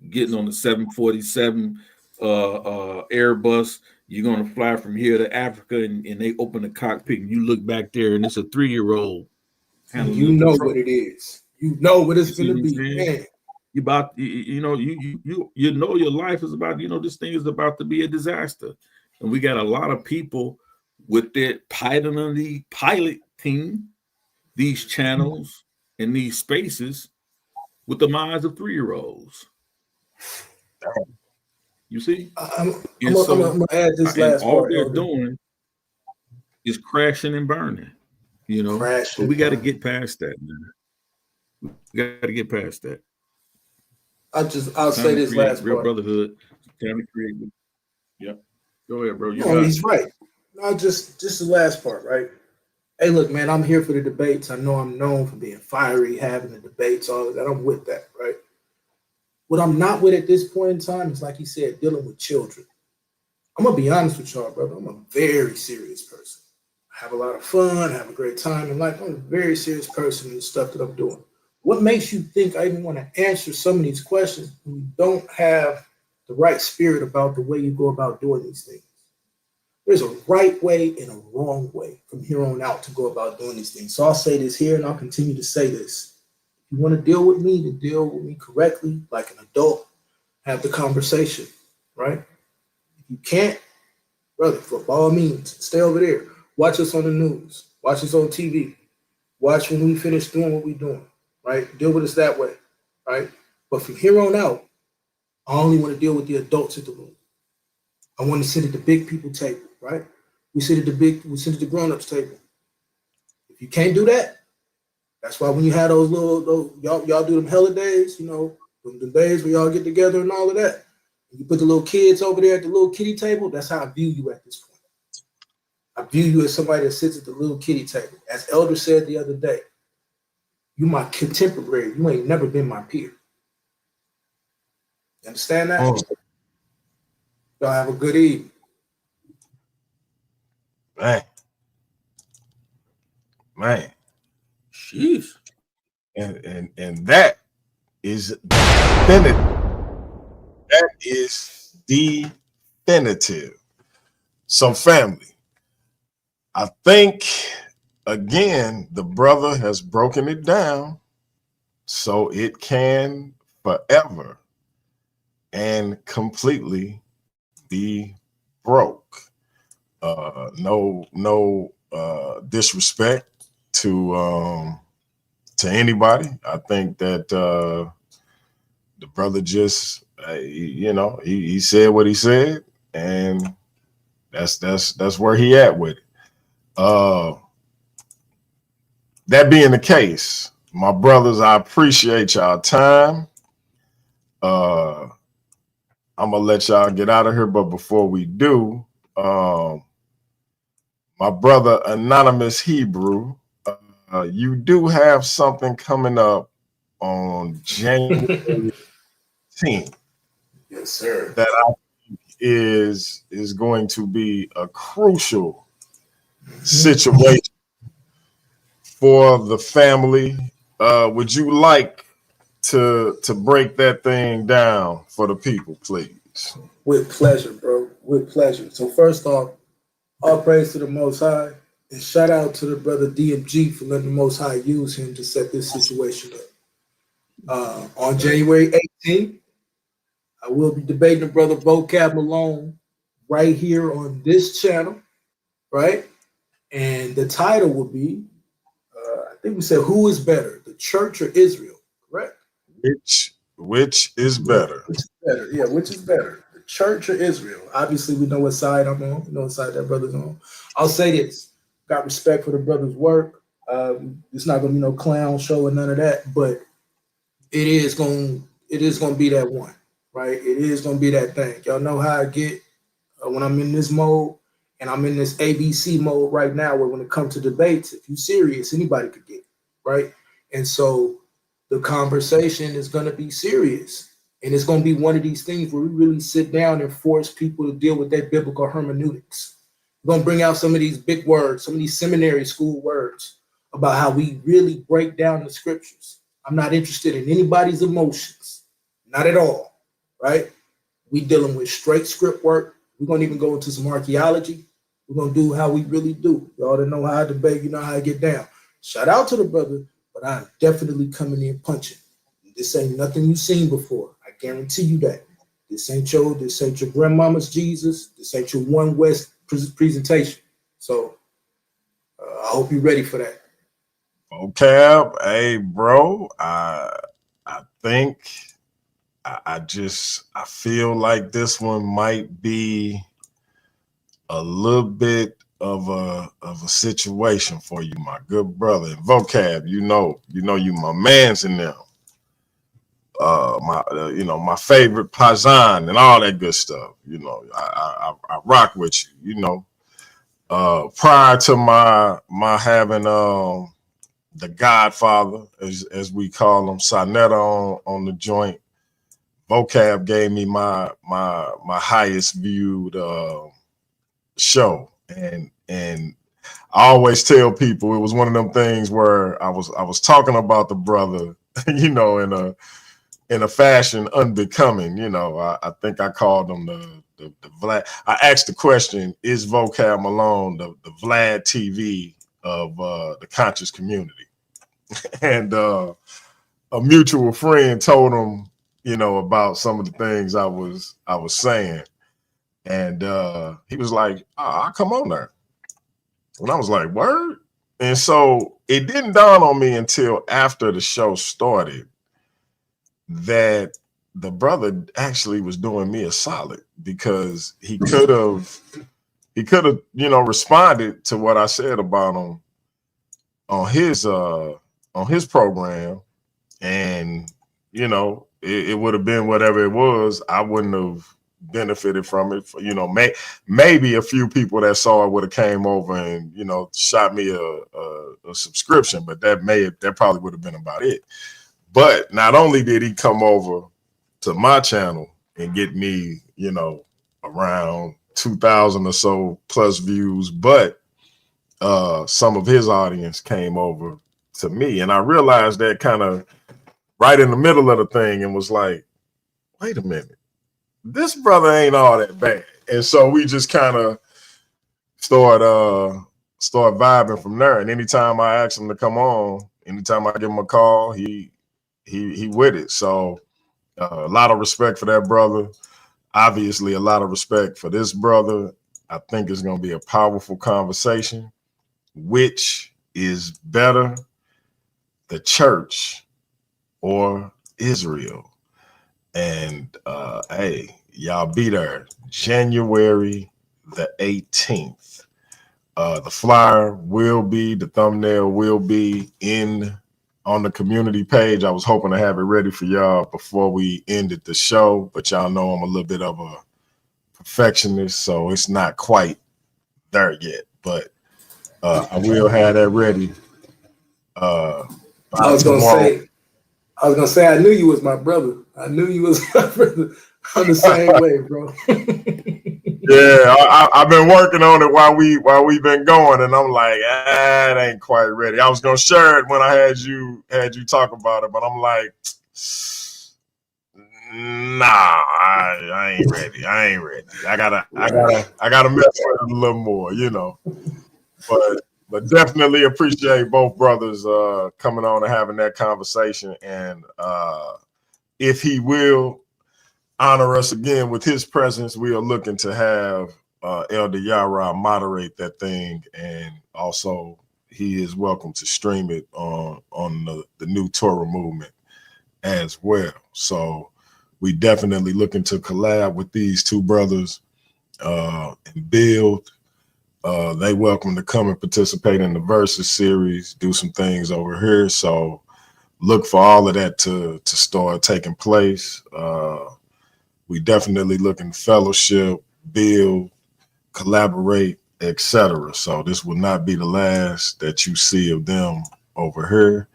getting on the 747 Airbus. You're gonna fly from here to Africa, and they open the cockpit, and you look back there, and it's a 3-year-old. You know what it is. You know what it's gonna be. Man. You know your life is about, this thing is about to be a disaster. And we got a lot of people with their piloting these channels and these spaces with the minds of 3-year-olds. You see? I'm gonna add this last all part. They're doing is crashing and burning. So we got to get past that, man. We got to get past that. I'll say this last real part. brotherhood. Time to create. Yep. Go ahead, bro. He's right. No, just the last part, right? Hey, look, man, I'm here for the debates. I know I'm known for being fiery, having the debates, all of that. I'm with that, right? What I'm not with at this point in time is, like he said, dealing with children. I'm gonna be honest with y'all, brother. I'm a very serious person. I have a lot of fun, have a great time in life. I'm a very serious person in the stuff that I'm doing. What makes you think I even want to answer some of these questions when we don't have the right spirit about the way you go about doing these things. There's a right way and a wrong way from here on out to go about doing these things. So I'll say this here and I'll continue to say this. If you want to deal with me, to deal with me correctly, like an adult, have the conversation, right? If you can't, brother, for all means, stay over there. Watch us on the news. Watch us on TV. Watch when we finish doing what we're doing, right? Deal with us that way, right? But from here on out, I only want to deal with the adults at the room. I want to sit at the big people table, right? We sit at the grown-ups table. If you can't do that, that's why when you have those y'all do them holidays, you know, the days where y'all get together and all of that. You put the little kids over there at the little kiddie table. That's how I view you at this point. I view you as somebody that sits at the little kiddie table. As Elder said the other day, you my contemporary. You ain't never been my peer. You understand that? Oh. Y'all have a good evening. Man. Jeez. And that is definitive. That is definitive. So, family, I think again the brother has broken it down so it can forever and completely be broke. No disrespect to anybody. I think that the brother just he said what he said, and that's where he at with it. That being the case, my brothers, I appreciate y'all time. I'm gonna let y'all get out of here, but before we do, my brother Anonymous Hebrew, you do have something coming up on January 10th. Yes, sir. That I think is going to be a crucial situation for the family. Would you like to break that thing down for the people, please? With pleasure, bro. With pleasure. So first off, all praise to the Most High, and shout out to the brother DMG for letting the Most High use him to set this situation up. On January 18th, I will be debating the brother Vocab Malone right here on this channel, right? And the title will be, I think we said, who is better, the church or Israel, correct? Which is better? Which is better? Yeah, which is better, the church or Israel? Obviously, we know what side I'm on. We know what side that brother's on. I'll say this: got respect for the brother's work. It's not gonna be no clown show or none of that, but it is gonna be that one, right? It is gonna be that thing. Y'all know how I get when I'm in this mode, and I'm in this ABC mode right now, where when it comes to debates, if you're serious, anybody could get it, right? And so the conversation is going to be serious, and it's going to be one of these things where we really sit down and force people to deal with their biblical hermeneutics. We're going to bring out some of these big words, some of these seminary school words about how we really break down the scriptures. I'm not interested in anybody's emotions, not at all, right? We dealing with straight script work. We're going to even go into some archaeology. We're going to do how we really do. Y'all that know how I debate, you know how I get down. Shout out to the brother, but I'm definitely coming in punching. This ain't nothing you've seen before. I guarantee you that. This ain't your grandmama's Jesus. This ain't your One West presentation. So I hope you're ready for that. Okay, hey, bro. I think I feel like this one might be a little bit of a situation for you, my good brother. And Vocab, you know you my man's in there. My favorite Pazan and all that good stuff. You know, I rock with you. You know, prior to my having the Godfather, as we call him, Sonetta on the joint, Vocab gave me my highest viewed show, and I always tell people it was one of them things where I was talking about the brother, you know, in in a fashion unbecoming. You know, I think I called him the Vlad. I asked the question, is Vocab Malone the Vlad TV of the conscious community? And a mutual friend told him, you know, about some of the things I was saying. And he was like, I'll come on there. And I was like, word? And so it didn't dawn on me until after the show started that the brother actually was doing me a solid, because he could have, you know, responded to what I said about him on his program, and you know, it would have been whatever it was. I wouldn't have benefited from it. You know, maybe a few people that saw it would have came over and, you know, shot me a subscription, but that probably would have been about it. But not only did he come over to my channel and get me, you know, around 2,000 or so plus views, but some of his audience came over to me, and I realized that kind of right in the middle of the thing, and was like, wait a minute, this brother ain't all that bad. And so we just kind of start vibing from there. And anytime I ask him to come on, anytime I give him a call, he with it. So a lot of respect for that brother. Obviously, a lot of respect for this brother. I think it's going to be a powerful conversation. Which is better, the church or Israel? And hey, y'all be there January the 18th. The flyer will be, the thumbnail will be on the community page. I was hoping to have it ready for y'all before we ended the show, but y'all know I'm a little bit of a perfectionist, so it's not quite there yet. But I will have that ready. I was gonna say, I knew you was my brother. I knew you was my brother. I'm the same way, bro. Yeah, I've been working on it while we've been going, and I'm like, it ain't quite ready. I was gonna share it when I had you talk about it, but I'm like, nah, I ain't ready. I ain't ready. I gotta mess with it a little more, you know. But definitely appreciate both brothers coming on and having that conversation. And if he will honor us again with his presence, we are looking to have Elder Yara moderate that thing, and also he is welcome to stream it on the new Torah movement as well. So we definitely looking to collab with these two brothers and build. They welcome to come and participate in the Versus series, do some things over here. So look for all of that to start taking place. We definitely looking fellowship, build, collaborate, etc. So this will not be the last that you see of them over here.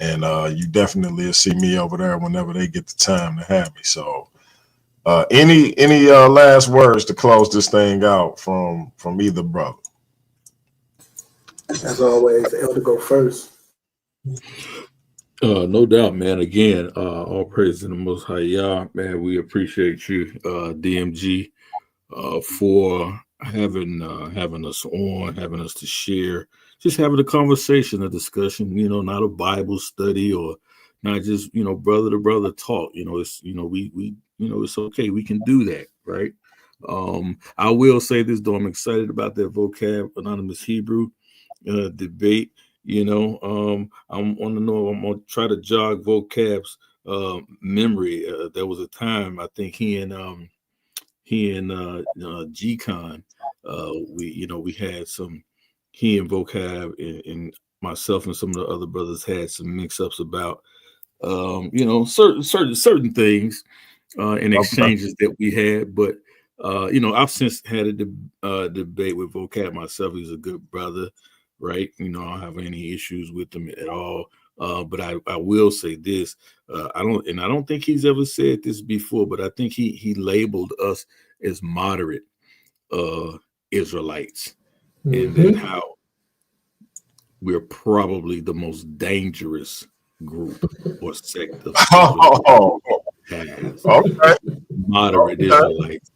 And you definitely will see me over there whenever they get the time to have me. So any last words to close this thing out from either brother? As always, Elder go first. No doubt, man. Again, all praise to the Most High Yah, man. We appreciate you, DMG, for having us on, having us to share, just having a conversation, a discussion. You know, not a Bible study or not just brother to brother talk. It's we it's okay. We can do that, right? I will say this though, I'm excited about that Vocab Anonymous Hebrew debate. I want to know. I'm gonna try to jog Vocab's memory. There was a time I think he and G-Con, we had some. He and Vocab and myself and some of the other brothers had some mix-ups about certain things and exchanges that we had. But I've since had a debate with Vocab myself. He's a good brother. Right. I don't have any issues with him at all. But I will say this. I don't think he's ever said this before, but I think he labeled us as moderate Israelites, and then how we're probably the most dangerous group or sect of Oh, has okay. moderate Okay. Israelites.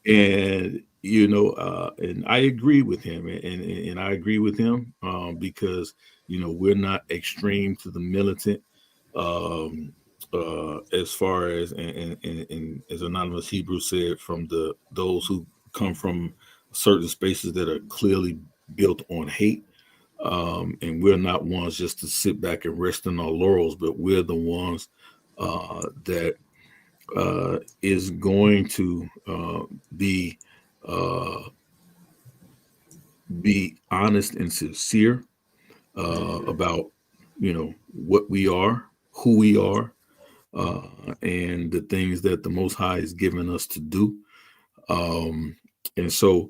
And and I agree with him, and I agree with him because we're not extreme to the militant, as far as and as Anonymous Hebrew said, from those who come from certain spaces that are clearly built on hate. And we're not ones just to sit back and rest in our laurels, but we're the ones that is going to be honest and sincere about what we are, who we are, and the things that the Most High has given us to do. And so,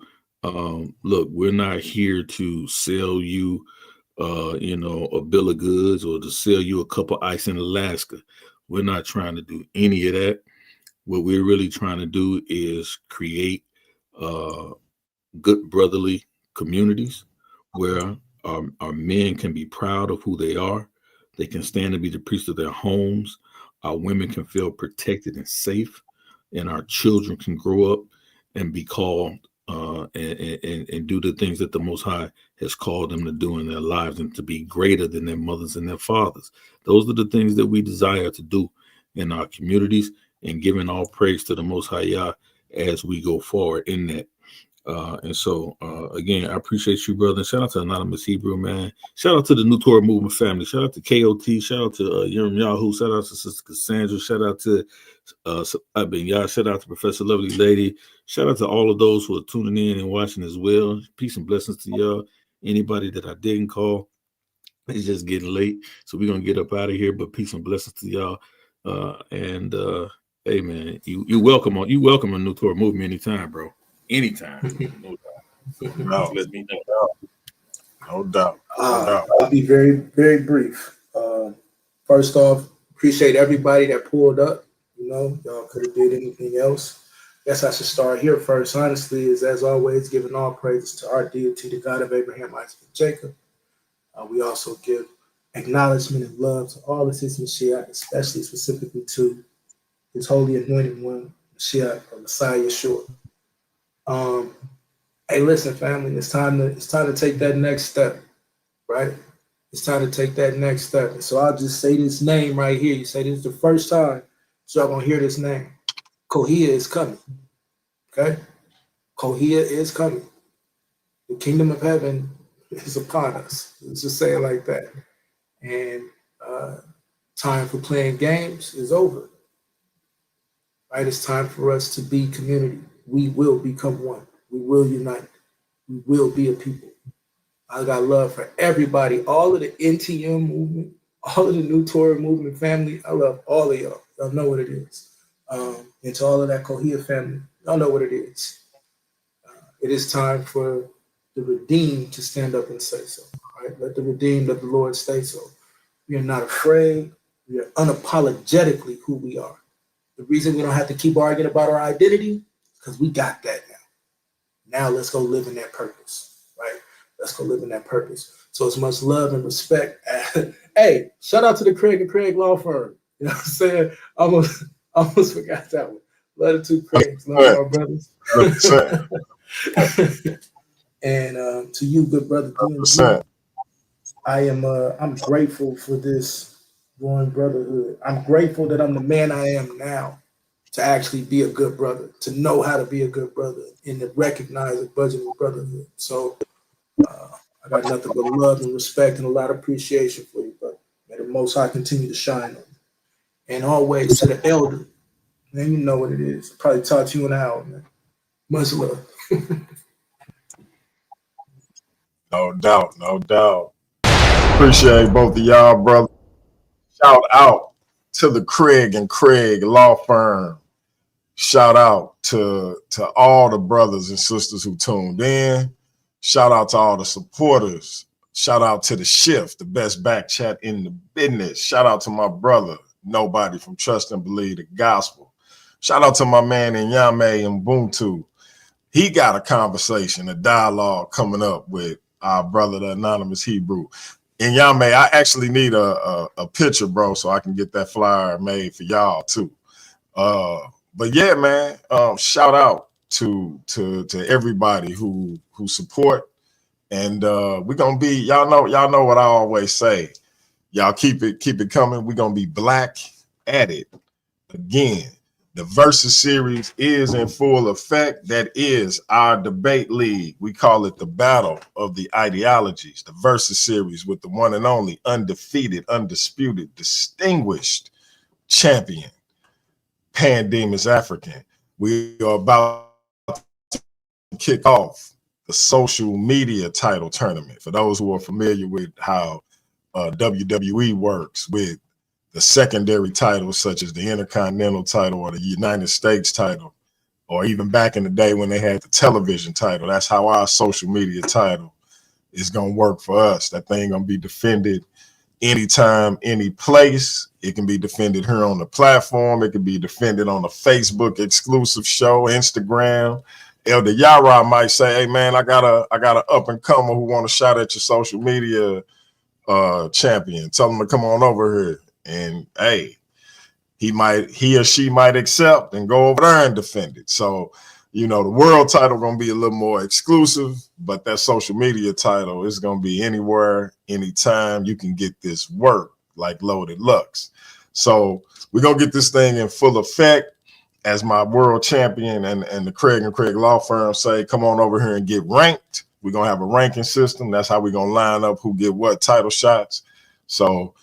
look, we're not here to sell you, a bill of goods or to sell you a cup of ice in Alaska. We're not trying to do any of that. What we're really trying to do is create good brotherly communities where our men can be proud of who they are. They can stand to be the priest of their homes. Our women can feel protected and safe, and our children can grow up and be called and do the things that the Most High has called them to do in their lives, and to be greater than their mothers and their fathers. Those are the things that we desire to do in our communities, and giving all praise to the Most High Yah as we go forward in that. And so, again, I appreciate you, brother. Shout out to Anonymous Hebrew, man. Shout out to the New Torah Movement family. Shout out to KOT. Shout out to Yerim Yahoo. Shout out to Sister Cassandra. Shout out to Shout out to Professor Lovely Lady. Shout out to all of those who are tuning in and watching as well. Peace and blessings to y'all. Anybody that I didn't call, it's just getting late, so we're gonna get up out of here. But peace and blessings to y'all. And hey, man, you welcome on New Torah Movement anytime, bro. Anytime. No, Let me know. no doubt. No doubt. I'll be very, very brief. First off, appreciate everybody that pulled up. Y'all could have did anything else. Guess I should start here first. Honestly, is as always giving all praises to our deity, the God of Abraham, Isaac, and Jacob. We also give acknowledgement and love to all of his Mashiach, especially specifically to his holy anointed one, Mashiach, or Messiah Yeshua. Hey, listen, family, it's time to take that next step, right? It's time to take that next step. And so I'll just say this name right here. You say this is the first time, so y'all gonna hear this name. Kohia is coming. Okay? Kohia is coming. The kingdom of heaven is upon us. Let's just say it like that. And time for playing games is over. Right? It's time for us to be community. We will become one. We will unite. We will be a people. I got love for everybody, all of the NTM movement, all of the New Torah movement family. I love all of y'all. Y'all know what it is. And to all of that Kohia family, y'all know what it is. It is time for the redeemed to stand up and say so. Right? Let the redeemed of the Lord say so. We are not afraid. We are unapologetically who we are. The reason we don't have to keep arguing about our identity, because we got that now. Now let's go live in that purpose, right? Let's go live in that purpose. So as much love and respect. Hey, shout out to the Craig and Craig Law Firm. You know what I'm saying? Almost forgot that one. Love the two Craigs, love our brothers. And to you, good brother, I'm grateful for this growing brotherhood. I'm grateful that I'm the man I am now, to actually be a good brother, to know how to be a good brother, and to recognize a budgeting brotherhood. So I got nothing but love and respect and a lot of appreciation for you, brother. May the Most High continue to shine on you. And always to the elder, man, you know what it is. Probably taught you an hour, man. Much love. No doubt. No doubt. Appreciate both of y'all, brother. Shout out to the Craig and Craig Law Firm. Shout out to all the brothers and sisters who tuned in. Shout out to all the supporters. Shout out to the Shift, the best back chat in the business. Shout out to my brother, Nobody, from Trust and Believe the Gospel. Shout out to my man Inyame and Ubuntu. He got a conversation, a dialogue coming up with our brother, the Anonymous Hebrew. And y'all may, I actually need a picture, bro, so I can get that flyer made for y'all too. But yeah, man, shout out to everybody who support. And we're gonna be, y'all know what I always say. Y'all keep it coming. We're gonna be black at it again. The Versus series is in full effect. That is our debate league. We call it the battle of the ideologies. The Versus series with the one and only undefeated, undisputed, distinguished champion, Pandemus African. We are about to kick off the social media title tournament. For those who are familiar with how WWE works with the secondary titles, such as the Intercontinental title or the United States title, or even back in the day when they had the television title, that's how our social media title is going to work for us. That thing going to be defended anytime, any place. It can be defended here on the platform. It can be defended on a Facebook exclusive show, Instagram. Elder Yara might say, "Hey man, I got a up and comer who want to shout at your social media champion. Tell them to come on over here." And hey, he or she might accept and go over there and defend it. So, you know, the world title gonna be a little more exclusive, but that social media title is gonna be anywhere, anytime. You can get this work like Loaded Lux. So we're gonna get this thing in full effect. As my world champion and the Craig and Craig law firm say, come on over here and get ranked. We're gonna have a ranking system. That's how we're gonna line up who get what title shots. So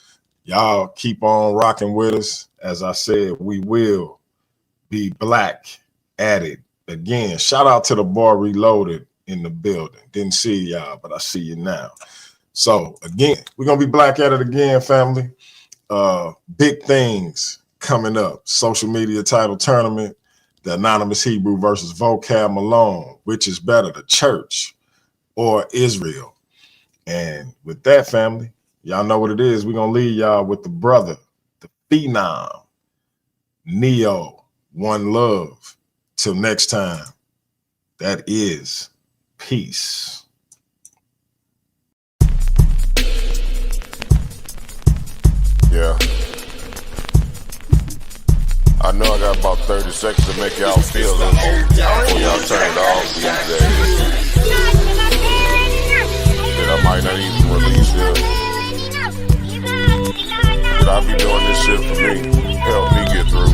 y'all keep on rocking with us. As I said, we will be black at it again. Shout out to the Bar Reloaded in the building. Didn't see y'all, but I see you now. So again, we're gonna be black at it again, family. Big things coming up. Social media title tournament, the Anonymous Hebrew versus Vocab Malone. Which is better, the church or Israel? And with that, family, y'all know what it is. We're going to leave y'all with the brother, the phenom, Neo, One Love. Till next time, that is peace. Yeah. I know I got about 30 seconds to make y'all feel this before y'all turn it off these days. That I might not even release this. But I be doing this shit for me, help me get through.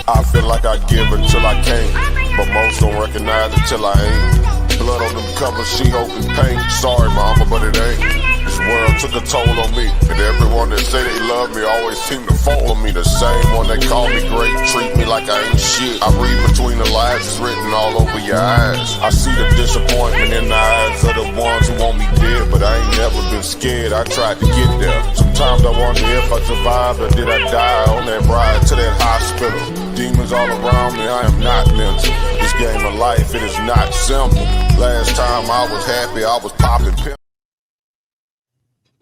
I feel like I give until I can't, but most don't recognize it till I ain't. Blood on them covers, she hoping paint. Sorry mama, but it ain't. This world took a toll on me, and everyone that say they love me always seem to follow me. The same one that call me great, treat me like I ain't shit. I read between the lines, it's written all over your eyes. I see the disappointment in the eyes of the ones who want me dead, but I ain't never been scared, I tried to get there. Sometimes I wonder if I survived or did I die on that ride to that hospital. Demons all around me, I am not mental. This game of life, it is not simple. Last time I was happy, I was popping pills.